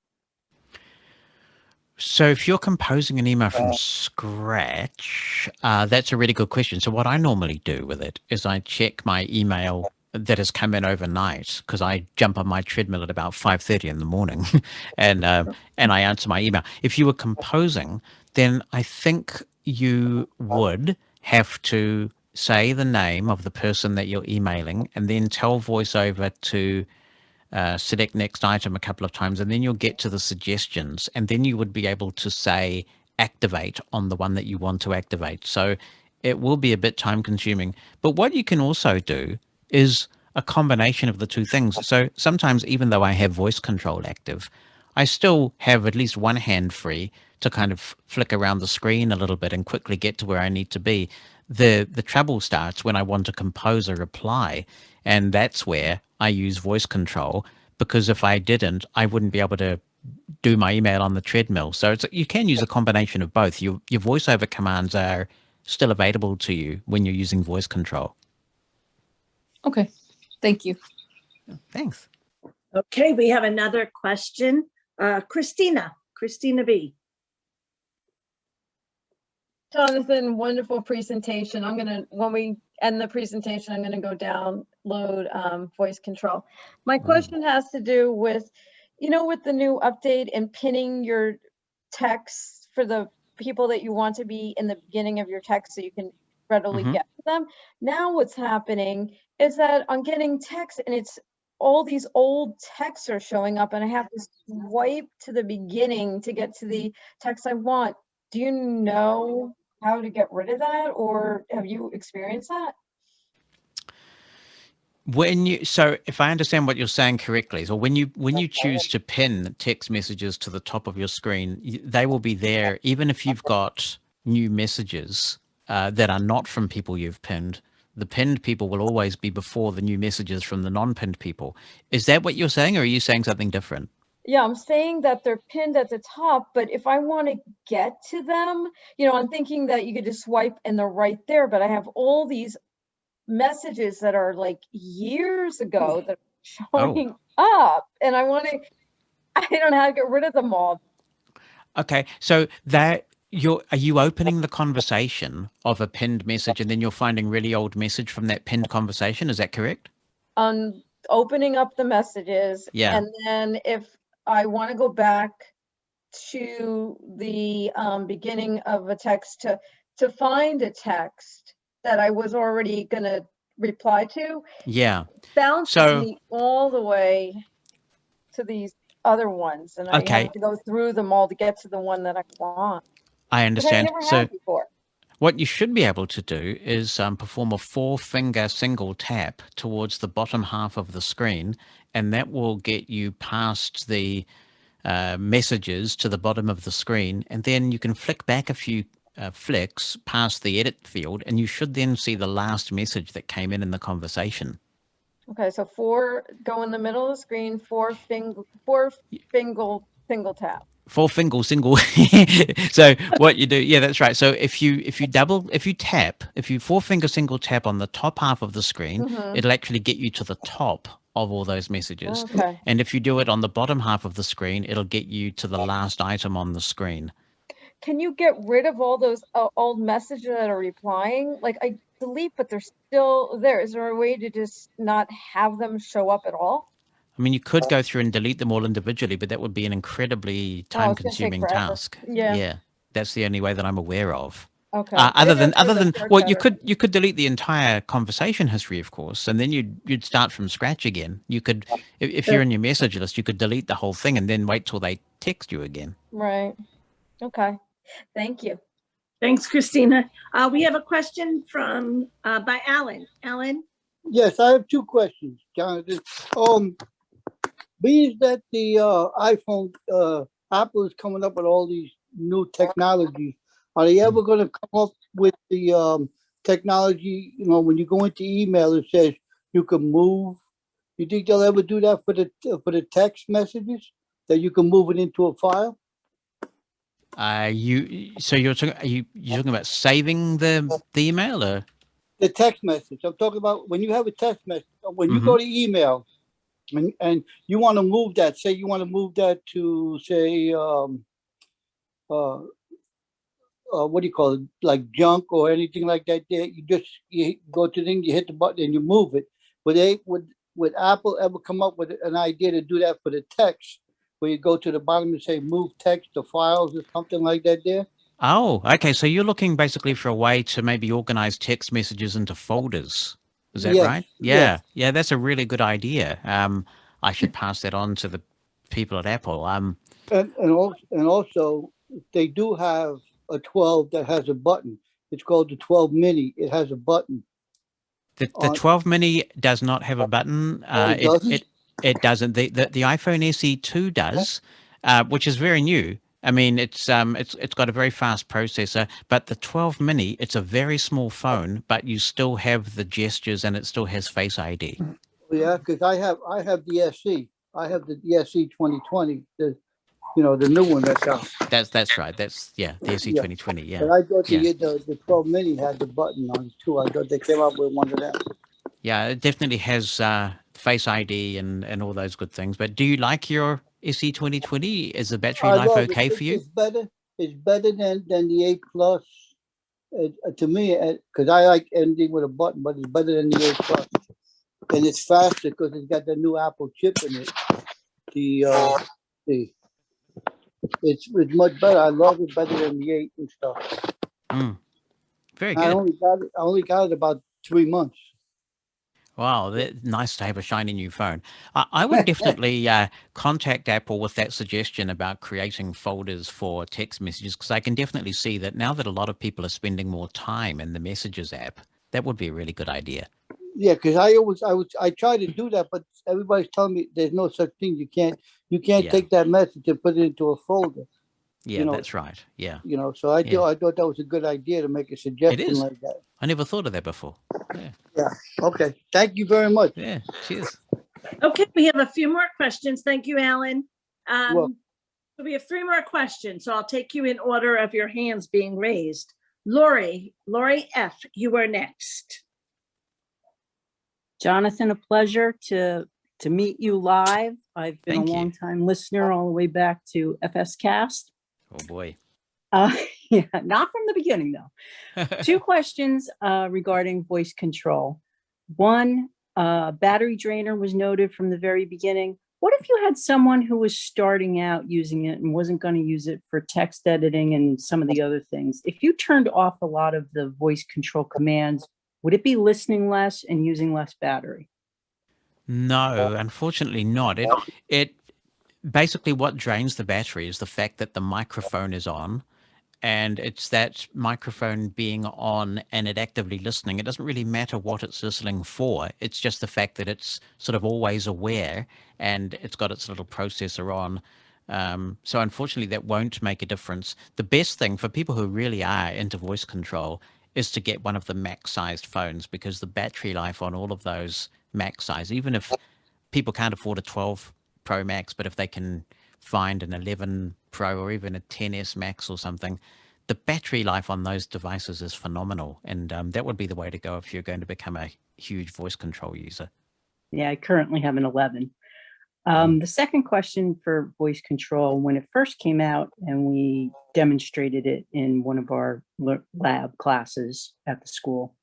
So if you're composing an email from scratch, that's a really good question. So what I normally do with it is I check my email that has come in overnight, because I jump on my treadmill at about 5:30 in the morning and I answer my email. If you were composing, then I think you would have to say the name of the person that you're emailing and then tell VoiceOver to select next item a couple of times, and then you'll get to the suggestions, and then you would be able to say activate on the one that you want to activate. So it will be a bit time consuming. But what you can also do is a combination of the two things. So sometimes, even though I have voice control active, I still have at least one hand free to kind of flick around the screen a little bit and quickly get to where I need to be. The trouble starts when I want to compose a reply, and that's where I use voice control, because if I didn't, I wouldn't be able to do my email on the treadmill. So you can use a combination of both. Your VoiceOver commands are still available to you when you're using voice control. Okay, thank you. Thanks. Okay, we have another question. Christina B. Jonathan, wonderful presentation. When we end the presentation, I'm gonna go download voice control. My question has to do with, with the new update and pinning your text for the people that you want to be in the beginning of your text so you can readily get to them. Now what's happening is that I'm getting text and it's all these old texts are showing up and I have to swipe to the beginning to get to the text I want. Do you know how to get rid of that, or have you experienced that? So if I understand what you're saying correctly, so when you choose to pin text messages to the top of your screen, they will be there even if you've got new messages that are not from people you've pinned. The pinned people will always be before the new messages from the non-pinned people. Is that what you're saying, or are you saying something different? Yeah, I'm saying that they're pinned at the top, but if I want to get to them, I'm thinking that you could just swipe and they're right there, but I have all these messages that are like years ago that are showing up, and I don't know how to get rid of them all. Okay, so are you opening the conversation of a pinned message and then you're finding really old message from that pinned conversation? Is that correct? Opening up the messages, yeah, and then if I want to go back to the beginning of a text to find a text that I was already going to reply to, yeah, bounces me all the way to these other ones, and I have to go through them all to get to the one that I want. I understand. But I never had before. What you should be able to do is perform a 4-finger single tap towards the bottom half of the screen, and that will get you past the messages to the bottom of the screen, and then you can flick back a few flicks past the edit field, and you should then see the last message that came in the conversation. Okay, so go in the middle of the screen, 4-finger single tap. Four finger single. So what you do, yeah, that's right. So if you four finger single tap on the top half of the screen, Mhm. it'll actually get you to the top of all those messages. Okay. And if you do it on the bottom half of the screen, it'll get you to the last item on the screen. Can you get rid of all those old messages that are replying? Like I delete, but they're still there. Is there a way to just not have them show up at all? I mean, you could go through and delete them all individually, but that would be an incredibly Oh, it's gonna take time-consuming forever. task. Yeah. Yeah, that's the only way that I'm aware of. Okay. I Other didn't than know if there was a well, shortcut or- you could delete the entire conversation history, of course, and then you'd start from scratch again. You could, if you're in your message list, you could delete the whole thing and then wait till they text you again. Right. Okay. Thank you. Thanks, Christina. We have a question from by Alan. Alan? Yes, I have two questions, Jonathan. Being that the iPhone, Apple is coming up with all these new technologies, are they ever going to come up with the technology? You know, when you go into email, it says you can move. You think they'll ever do that for the text messages, that you can move it into a file? You're talking, you're talking about saving the email, or? The text message. I'm talking about when you have a text message, when you go to email and you want to move that, say you want to move that to say, what do you call it? Like junk or anything like that. There, you go to the thing, you hit the button and you move it. Would Apple ever come up with an idea to do that for the text, where you go to the bottom and say move text to files or something like that there? Oh, okay. So you're looking basically for a way to maybe organize text messages into folders. Is that Yes, right? yes. Yeah. Yeah, that's a really good idea. I should pass that on to the people at Apple. And also they do have a 12 that has a button. It's called the 12 mini. It has a button. The 12 mini does not have a button. It doesn't? It doesn't. The iPhone SE2 does, which is very new. I mean, it's got a very fast processor, but the 12 mini, it's a very small phone, but you still have the gestures and it still has Face ID. Yeah, because I have the SE. I have the SE 2020. The new one that's out. That's right. That's the SE 2020. Yeah. But I thought Yeah. the 12 mini had the button on it too. I thought they came up with one of them. Yeah, it definitely has Face ID and all those good things. But do you like your SE 2020? Is the battery I life love it. okay for you? It's better. It's better than the 8 Plus. To me, because I like anything with a button, but it's better than the 8 Plus. And it's faster because it's got the new Apple chip in it. It's much better. I love it better than the 8 and stuff. Very I good. only got it about 3 months. Wow, nice to have a shiny new phone. I would definitely contact Apple with that suggestion about creating folders for text messages, because I can definitely see that now that a lot of people are spending more time in the Messages app, that would be a really good idea. Yeah, because I try to do that, but everybody's telling me there's no such thing. You can't take that message and put it into a folder. Yeah, that's right. Yeah. So I thought that was a good idea to make a suggestion like that. I never thought of that before. Yeah. Yeah. Okay. Thank you very much. Yeah. Cheers. Okay, we have a few more questions. Thank you, Alan. Well- So we have 3 more questions. So I'll take you in order of your hands being raised. Lori F., you are next. Jonathan, a pleasure to meet you live. I've been Thank a you. long time listener all the way back to FS Cast. Oh boy. Yeah, not from the beginning though. 2 questions regarding voice control. One, battery drainer was noted from the very beginning. What if you had someone who was starting out using it and wasn't going to use it for text editing and some of the other things? If you turned off a lot of the voice control commands, would it be listening less and using less battery? No, unfortunately not. It basically, what drains the battery is the fact that the microphone is on, and it's that microphone being on and it actively listening. It doesn't really matter what it's listening for. It's just the fact that it's sort of always aware and it's got its little processor on. So unfortunately, that won't make a difference. The best thing for people who really are into voice control is to get one of the max-sized phones, because the battery life on all of those max size, even if people can't afford a 12 Pro Max, but if they can find an 11 Pro or even a 10s Max or something, the battery life on those devices is phenomenal. And that would be the way to go if you're going to become a huge voice control user. Yeah, I currently have an 11. The second question for voice control, when it first came out and we demonstrated it in one of our lab classes at the school,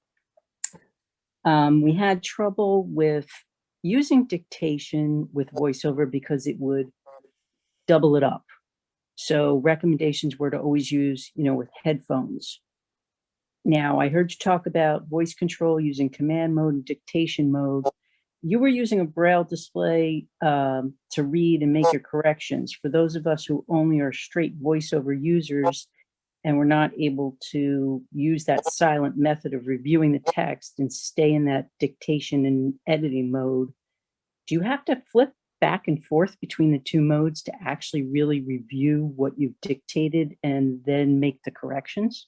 we had trouble with using dictation with VoiceOver because it would double it up. So recommendations were to always use, with headphones. Now, I heard you talk about voice control using command mode and dictation mode. You were using a braille display to read and make your corrections. For those of us who only are straight VoiceOver users and we're not able to use that silent method of reviewing the text and stay in that dictation and editing mode, do you have to flip back and forth between the two modes to actually really review what you've dictated and then make the corrections?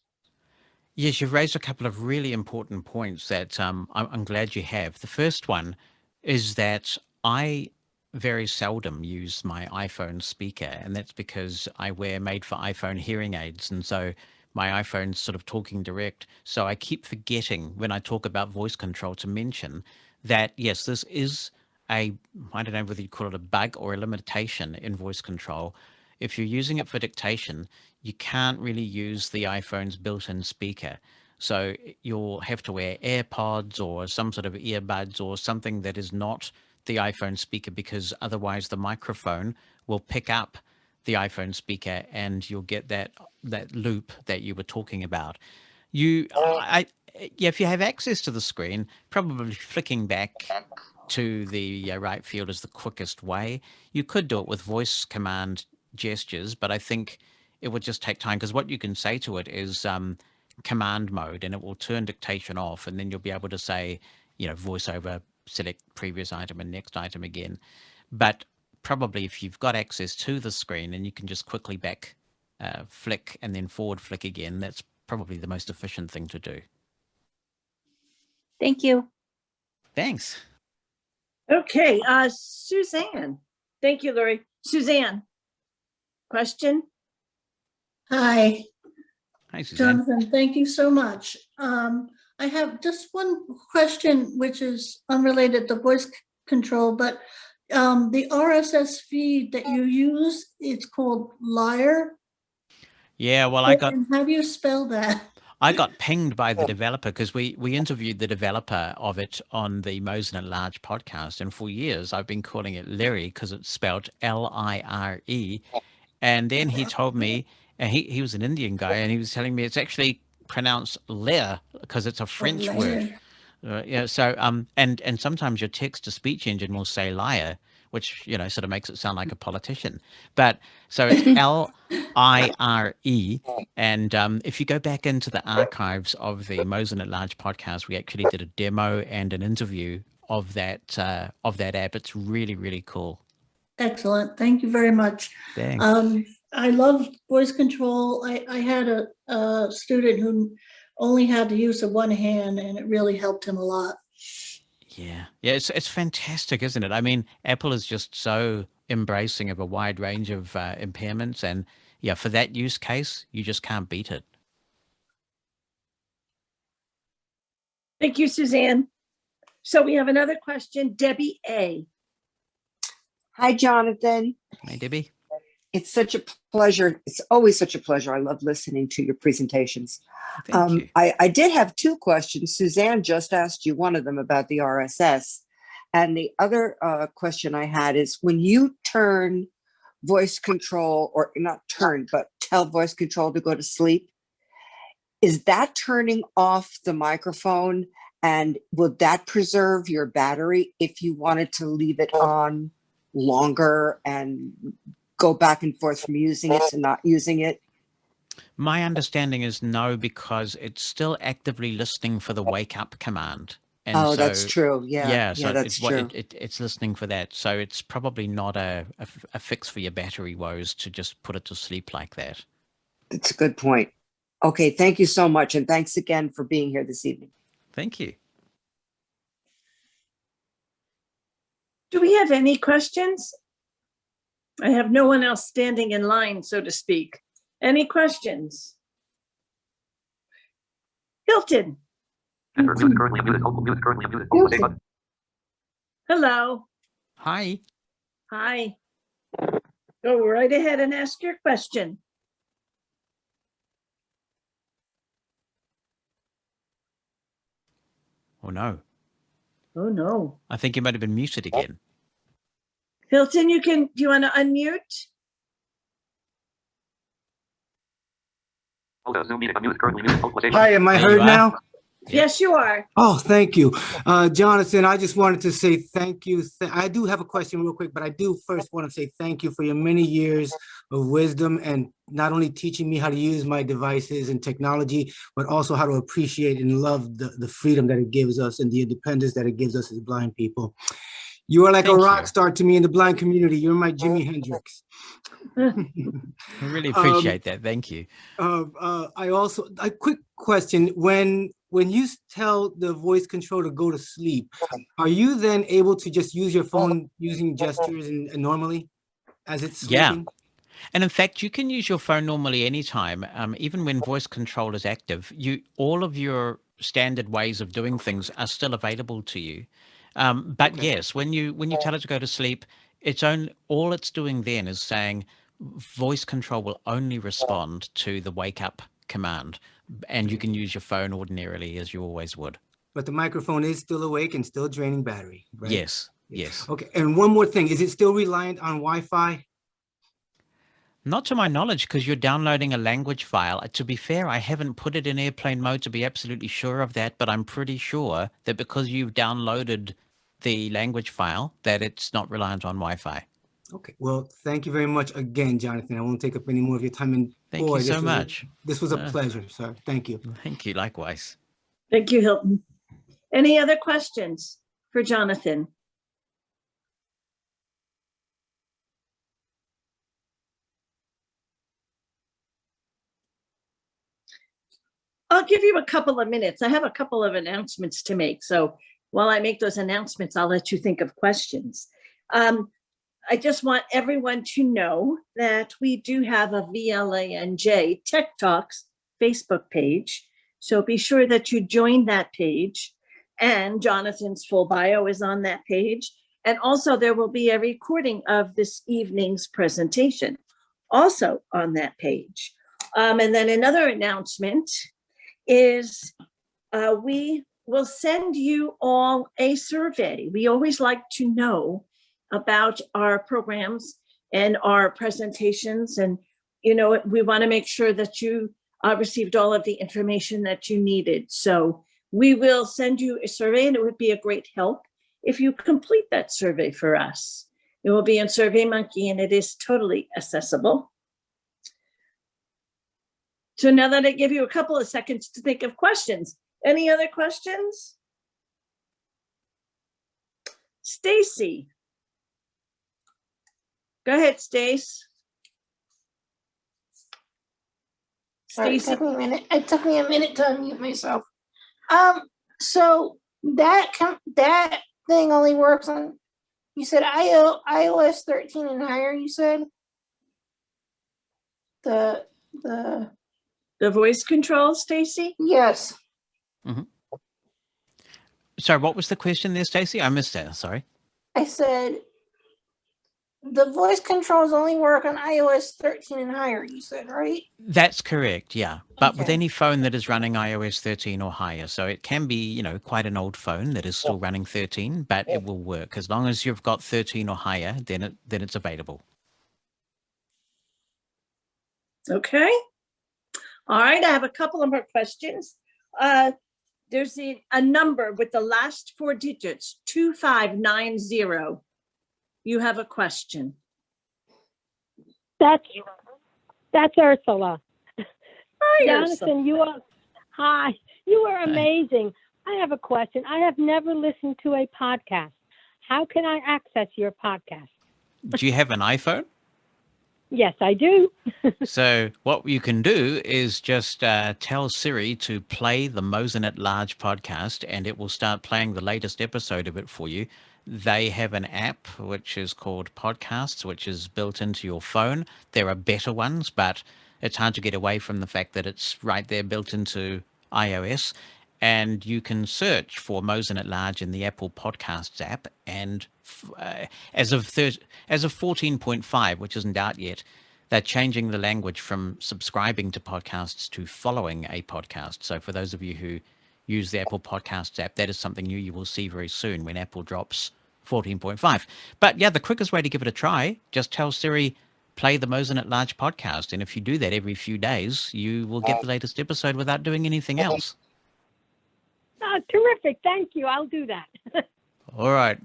Yes, you've raised a couple of really important points that I'm glad you have. The first one is that I very seldom use my iPhone speaker, and that's because I wear made for iPhone hearing aids. And so my iPhone's sort of talking direct. So I keep forgetting when I talk about voice control to mention that, yes, this is I don't know whether you call it a bug or a limitation in voice control. If you're using it for dictation, you can't really use the iPhone's built-in speaker. So you'll have to wear AirPods or some sort of earbuds or something that is not the iPhone speaker, because otherwise the microphone will pick up the iPhone speaker and you'll get that loop that you were talking about. Yeah, if you have access to the screen, probably flicking back to the right field is the quickest way. You could do it with voice command gestures, but I think it would just take time, because what you can say to it is command mode, and it will turn dictation off, and then you'll be able to say, voice over, select previous item and next item again. But probably if you've got access to the screen and you can just quickly back flick and then forward flick again, that's probably the most efficient thing to do. Thank you. Thanks. Okay, Suzanne. Thank you, Lori. Suzanne, question? Hi, Hi, Suzanne. Jonathan. Thank you so much. I have just one question, which is unrelated to voice control, but the RSS feed that you use, it's called Lyre. Yeah, well, And how do you spell that? I got pinged by the developer, because we interviewed the developer of it on the Mosen at Large podcast. And for years, I've been calling it Lire because it's spelled L-I-R-E. And then he told me, and he was an Indian guy, and he was telling me it's actually pronounced Lear because it's a French word. So and sometimes your text to speech engine will say liar, which sort of makes it sound like a politician. But so it's L-I-R-E. And if you go back into the archives of the Mosen at Large podcast, we actually did a demo and an interview of that app. It's really, really cool. Excellent. Thank you very much. Thanks. I love voice control. I had a student who only had the use of one hand, and it really helped him a lot. Yeah, it's fantastic, isn't it? I mean, Apple is just so embracing of a wide range of impairments, and yeah, for that use case, you just can't beat it. Thank you, Suzanne. So we have another question, Debbie A. Hi, Jonathan. Hi, Debbie. It's such a pleasure. It's always such a pleasure. I love listening to your presentations. Thank you. I did have two questions. Suzanne just asked you one of them about the RSS. And the other question I had is, when you turn voice control, or not turn, but tell voice control to go to sleep, is that turning off the microphone? And would that preserve your battery if you wanted to leave it on longer and go back and forth from using it to not using it? My understanding is no, because it's still actively listening for the wake up command. And that's true. Yeah, so that's true. It's listening for that. So it's probably not a fix for your battery woes to just put it to sleep like that. That's a good point. Okay, thank you so much. And thanks again for being here this evening. Thank you. Do we have any questions? I have no one else standing in line, so to speak. Any questions? Hilton. Hello. Hi. Hi. Go right ahead and ask your question. Oh, no. Oh, no. I think you might have been muted again. Hilton, do you want to unmute? Hi, am I There you heard are. now? Yes, you are. Oh, thank you. Jonathan, I just wanted to say thank you. I do have a question real quick, but I do first want to say thank you for your many years of wisdom and not only teaching me how to use my devices and technology, but also how to appreciate and love the freedom that it gives us and the independence that it gives us as blind people. You are like a rock star to me in the blind community. You're my Jimi Hendrix. I really appreciate that. Thank you. I also, a quick question, when you tell the voice control to go to sleep, are you then able to just use your phone using gestures and normally as it's sleeping? Yeah. And in fact, you can use your phone normally anytime, even when voice control is active. All of your standard ways of doing things are still available to you. But yes, when you tell it to go to sleep, all it's doing then is saying voice control will only respond to the wake up command, and you can use your phone ordinarily as you always would. But the microphone is still awake and still draining battery, right? Yes, yes. Okay, and one more thing, is it still reliant on Wi-Fi? Not to my knowledge, because you're downloading a language file. To be fair, I haven't put it in airplane mode to be absolutely sure of that, but I'm pretty sure that because you've downloaded the language file, that it's not reliant on Wi-Fi. Okay, well, thank you very much again, Jonathan. I won't take up any more of your time. And Thank you so much. This was a pleasure, sir. Thank you. Thank you, likewise. Thank you, Hilton. Any other questions for Jonathan? I'll give you a couple of minutes. I have a couple of announcements to make. So while I make those announcements, I'll let you think of questions. I just want everyone to know that we do have a VLANJ Tech Talks Facebook page. So be sure that you join that page. And Jonathan's full bio is on that page. And also there will be a recording of this evening's presentation also on that page. And then another announcement is we will send you all a survey. We always like to know about our programs and our presentations. And, we want to make sure that you received all of the information that you needed. So we will send you a survey, and it would be a great help if you complete that survey for us. It will be in SurveyMonkey, and it is totally accessible. So now that I give you a couple of seconds to think of questions, any other questions? Stacy. Go ahead, Stace. Sorry, it took me a minute. It took me a minute to unmute myself. So that thing only works on, you said iOS 13 and higher, you said? The voice control, Stacy? Yes. Mm-hmm. Sorry, what was the question there, Stacy? I missed that. Sorry. I said the voice controls only work on iOS 13 and higher, you said, right? That's correct, yeah. But with Okay. any phone that is running iOS 13 or higher, so it can be, quite an old phone that is still running 13, but it will work. As long as you've got 13 or higher, then it's available. Okay. All right, I have a couple of more questions. There's a number with the last 4 digits, 2590. You have a question. That's Ursula. Hi, Jonathan, Ursula. You are amazing. I have a question. I have never listened to a podcast. How can I access your podcast? Do you have an iPhone? Yes, I do. So what you can do is just tell Siri to play the Mosin at Large podcast, and it will start playing the latest episode of it for you. They have an app which is called Podcasts, which is built into your phone. There are better ones, but it's hard to get away from the fact that it's right there built into iOS. And you can search for Mosen at Large in the Apple Podcasts app. And as of 14.5, which isn't out yet, they're changing the language from subscribing to podcasts to following a podcast. So for those of you who use the Apple Podcasts app, that is something new you will see very soon when Apple drops 14.5. But yeah, the quickest way to give it a try, just tell Siri, play the Mosen at Large podcast. And if you do that every few days, you will get the latest episode without doing anything else. Oh, terrific. Thank you. I'll do that. All right.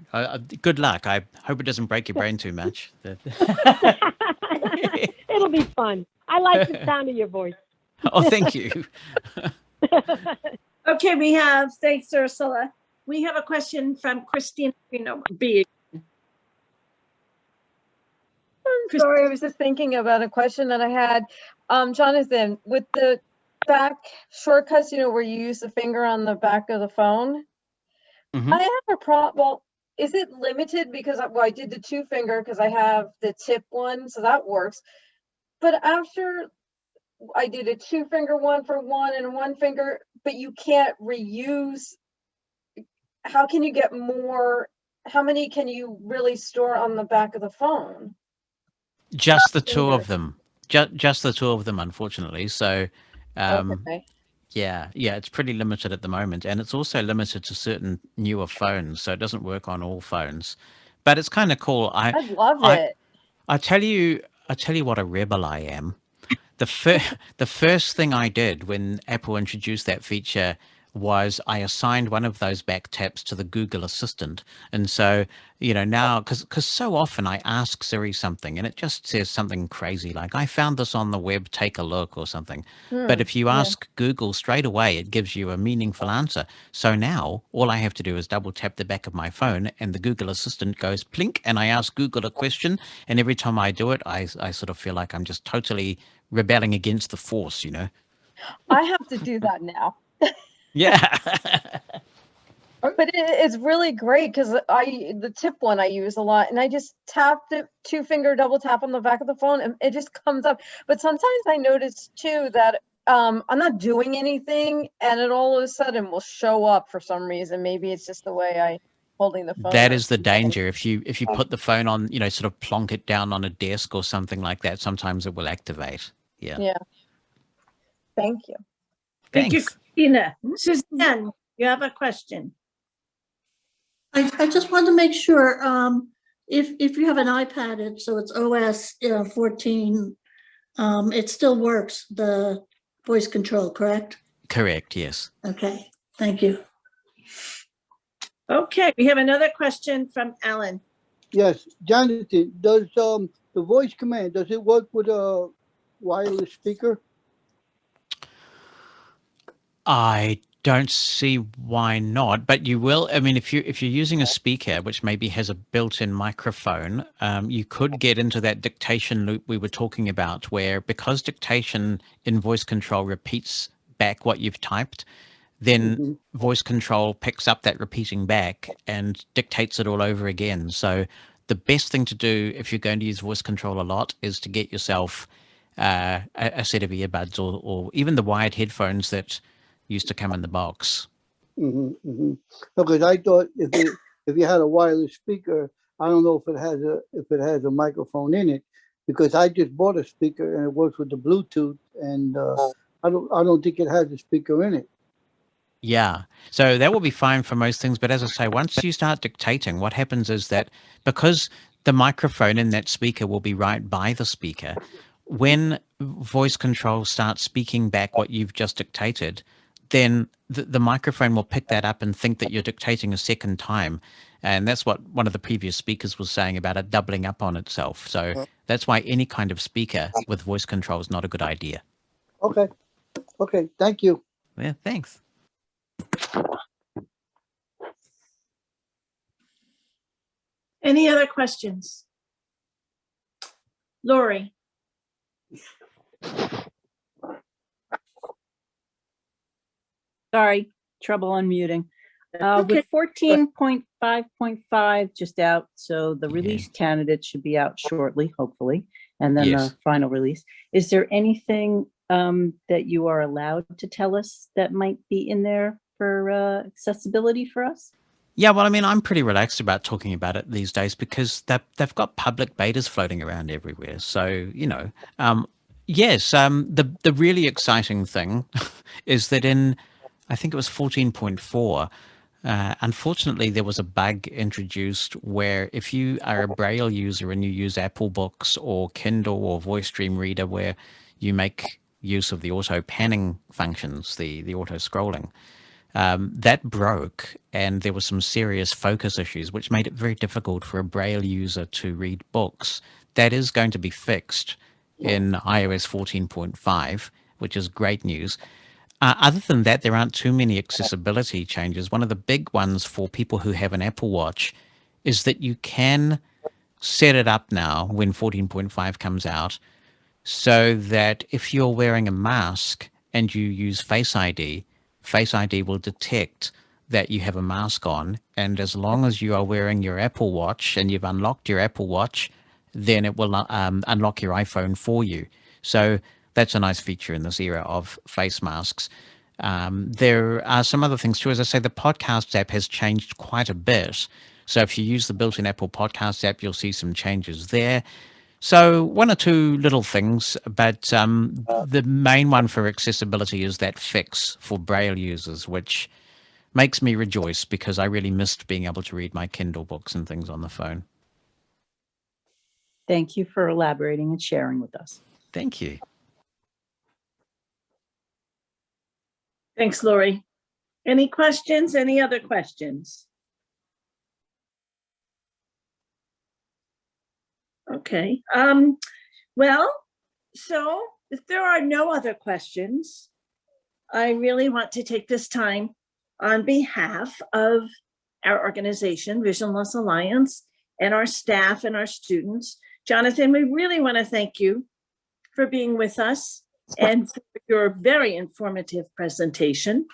Good luck. I hope it doesn't break your brain too much. It'll be fun. I like the sound of your voice. Oh, thank you. Okay, thanks, Ursula. We have a question from Christina B. I'm sorry, I was just thinking about a question that I had. Jonathan, with the back shortcuts, where you use the finger on the back of the phone, Mm-hmm. I have a problem. Well, is it limited because I did the 2-finger because I have the tip one, so that works. But after I did a 2-finger one for one and 1 finger, but you can't reuse. How can you get more? How many can you really store on the back of the phone? Just the two of them. Just the two of them, unfortunately. So, Okay. yeah, it's pretty limited at the moment, and it's also limited to certain newer phones, so it doesn't work on all phones. But it's kind of cool. I love it. I tell you what a rebel I am. The first thing I did when Apple introduced that feature was I assigned one of those back taps to the Google Assistant. And so, now, because so often I ask Siri something and it just says something crazy like, I found this on the web, take a look or something. But if you ask Google straight away, it gives you a meaningful answer. So now all I have to do is double tap the back of my phone and the Google Assistant goes plink and I ask Google a question. And every time I do it, I sort of feel like I'm just totally rebelling against the force, I have to do that now. Yeah. But it's really great because the tip one I use a lot, and I just tap the 2-finger double tap on the back of the phone, and it just comes up. But sometimes I notice too that I'm not doing anything, and it all of a sudden will show up for some reason. Maybe it's just the way I holding the phone. That is the danger. If you put the phone on, sort of plonk it down on a desk or something like that, sometimes it will activate. Yeah. Yeah. Thank you. Thank you, Thanks. Christina. Suzanne, you have a question. I just want to make sure, if you have an iPad, so it's OS 14, it still works, the voice control, correct? Correct, yes. Okay, thank you. Okay, we have another question from Alan. Yes, Jonathan, does the voice command, does it work with a wireless speaker? I don't see why not, but you will. I mean, if you're using a speaker which maybe has a built-in microphone, you could get into that dictation loop we were talking about, where because dictation in voice control repeats back what you've typed, then voice control picks up that repeating back and dictates it all over again. So the best thing to do if you're going to use voice control a lot is to get yourself a set of earbuds or even the wired headphones that used to come in the box. Because I thought if you had a wireless speaker, I don't know if it has a microphone in it, because I just bought a speaker and it works with the Bluetooth, and I don't think it has a speaker in it. Yeah, so that will be fine for most things. But as I say, once you start dictating, what happens is that because the microphone in that speaker will be right by the speaker, when voice control starts speaking back what you've just dictated, then the microphone will pick that up and think that you're dictating a second time. And that's what one of the previous speakers was saying about it doubling up on itself. So that's why any kind of speaker with voice control is not a good idea. Okay, thank you. Yeah, thanks. Any other questions? Lori. Sorry, trouble unmuting. Okay. With 14.5.5 just out, so the release candidate should be out shortly, hopefully, and then Yes. the final release. Is there anything that you are allowed to tell us that might be in there for accessibility for us? Yeah, well, I mean, I'm pretty relaxed about talking about it these days because they've got public betas floating around everywhere. So, yes, the really exciting thing is that in, I think it was 14.4, unfortunately, there was a bug introduced where if you are a Braille user and you use Apple Books or Kindle or Voice Dream Reader where you make use of the auto panning functions, the auto scrolling, that broke, and there were some serious focus issues, which made it very difficult for a Braille user to read books. That is going to be fixed in iOS 14.5, which is great news. Other than that, there aren't too many accessibility changes. One of the big ones for people who have an Apple Watch is that you can set it up now when 14.5 comes out so that if you're wearing a mask and you use Face ID will detect that you have a mask on. And as long as you are wearing your Apple Watch and you've unlocked your Apple Watch, then it will unlock your iPhone for you. So that's a nice feature in this era of face masks. There are some other things too. As I say, the Podcasts app has changed quite a bit. So if you use the built-in Apple Podcasts app, you'll see some changes there. So one or two little things, but the main one for accessibility is that fix for Braille users, which makes me rejoice because I really missed being able to read my Kindle books and things on the phone. Thank you for elaborating and sharing with us. Thank you. Thanks, Lori. Any questions? Any other questions? Okay. Well, so if there are no other questions, I really want to take this time on behalf of our organization, Vision Loss Alliance, and our staff and our students. Jonathan, we really want to thank you for being with us and for your very informative presentation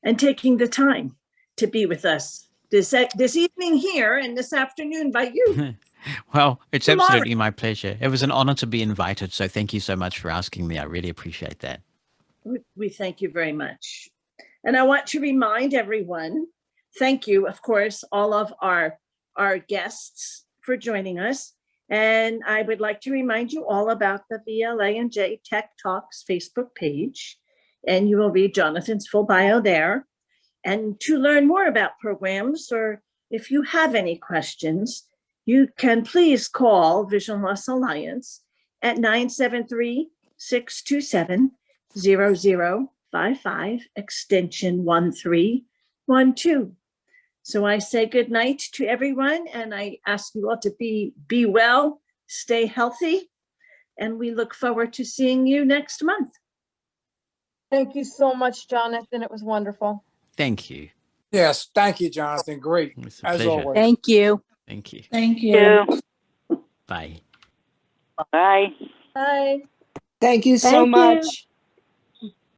and taking the time to be with us this evening here and this afternoon by you. Well, it's absolutely my pleasure. It was an honor to be invited. So thank you so much for asking me. I really appreciate that. We thank you very much. And I want to remind everyone, thank you, of course, all of our guests for joining us. And I would like to remind you all about the VLANJ Tech Talks Facebook page. And you will read Jonathan's full bio there. And to learn more about programs, or if you have any questions, you can please call Vision Loss Alliance at 973-627-0055, extension 1312. So I say good night to everyone, and I ask you all to be well, stay healthy, and we look forward to seeing you next month. Thank you so much, Jonathan. It was wonderful. Thank you. Yes, thank you, Jonathan. Great, as pleasure. always. Thank you. Thank you. Thank you. Bye. Bye. Bye. Thank you so much.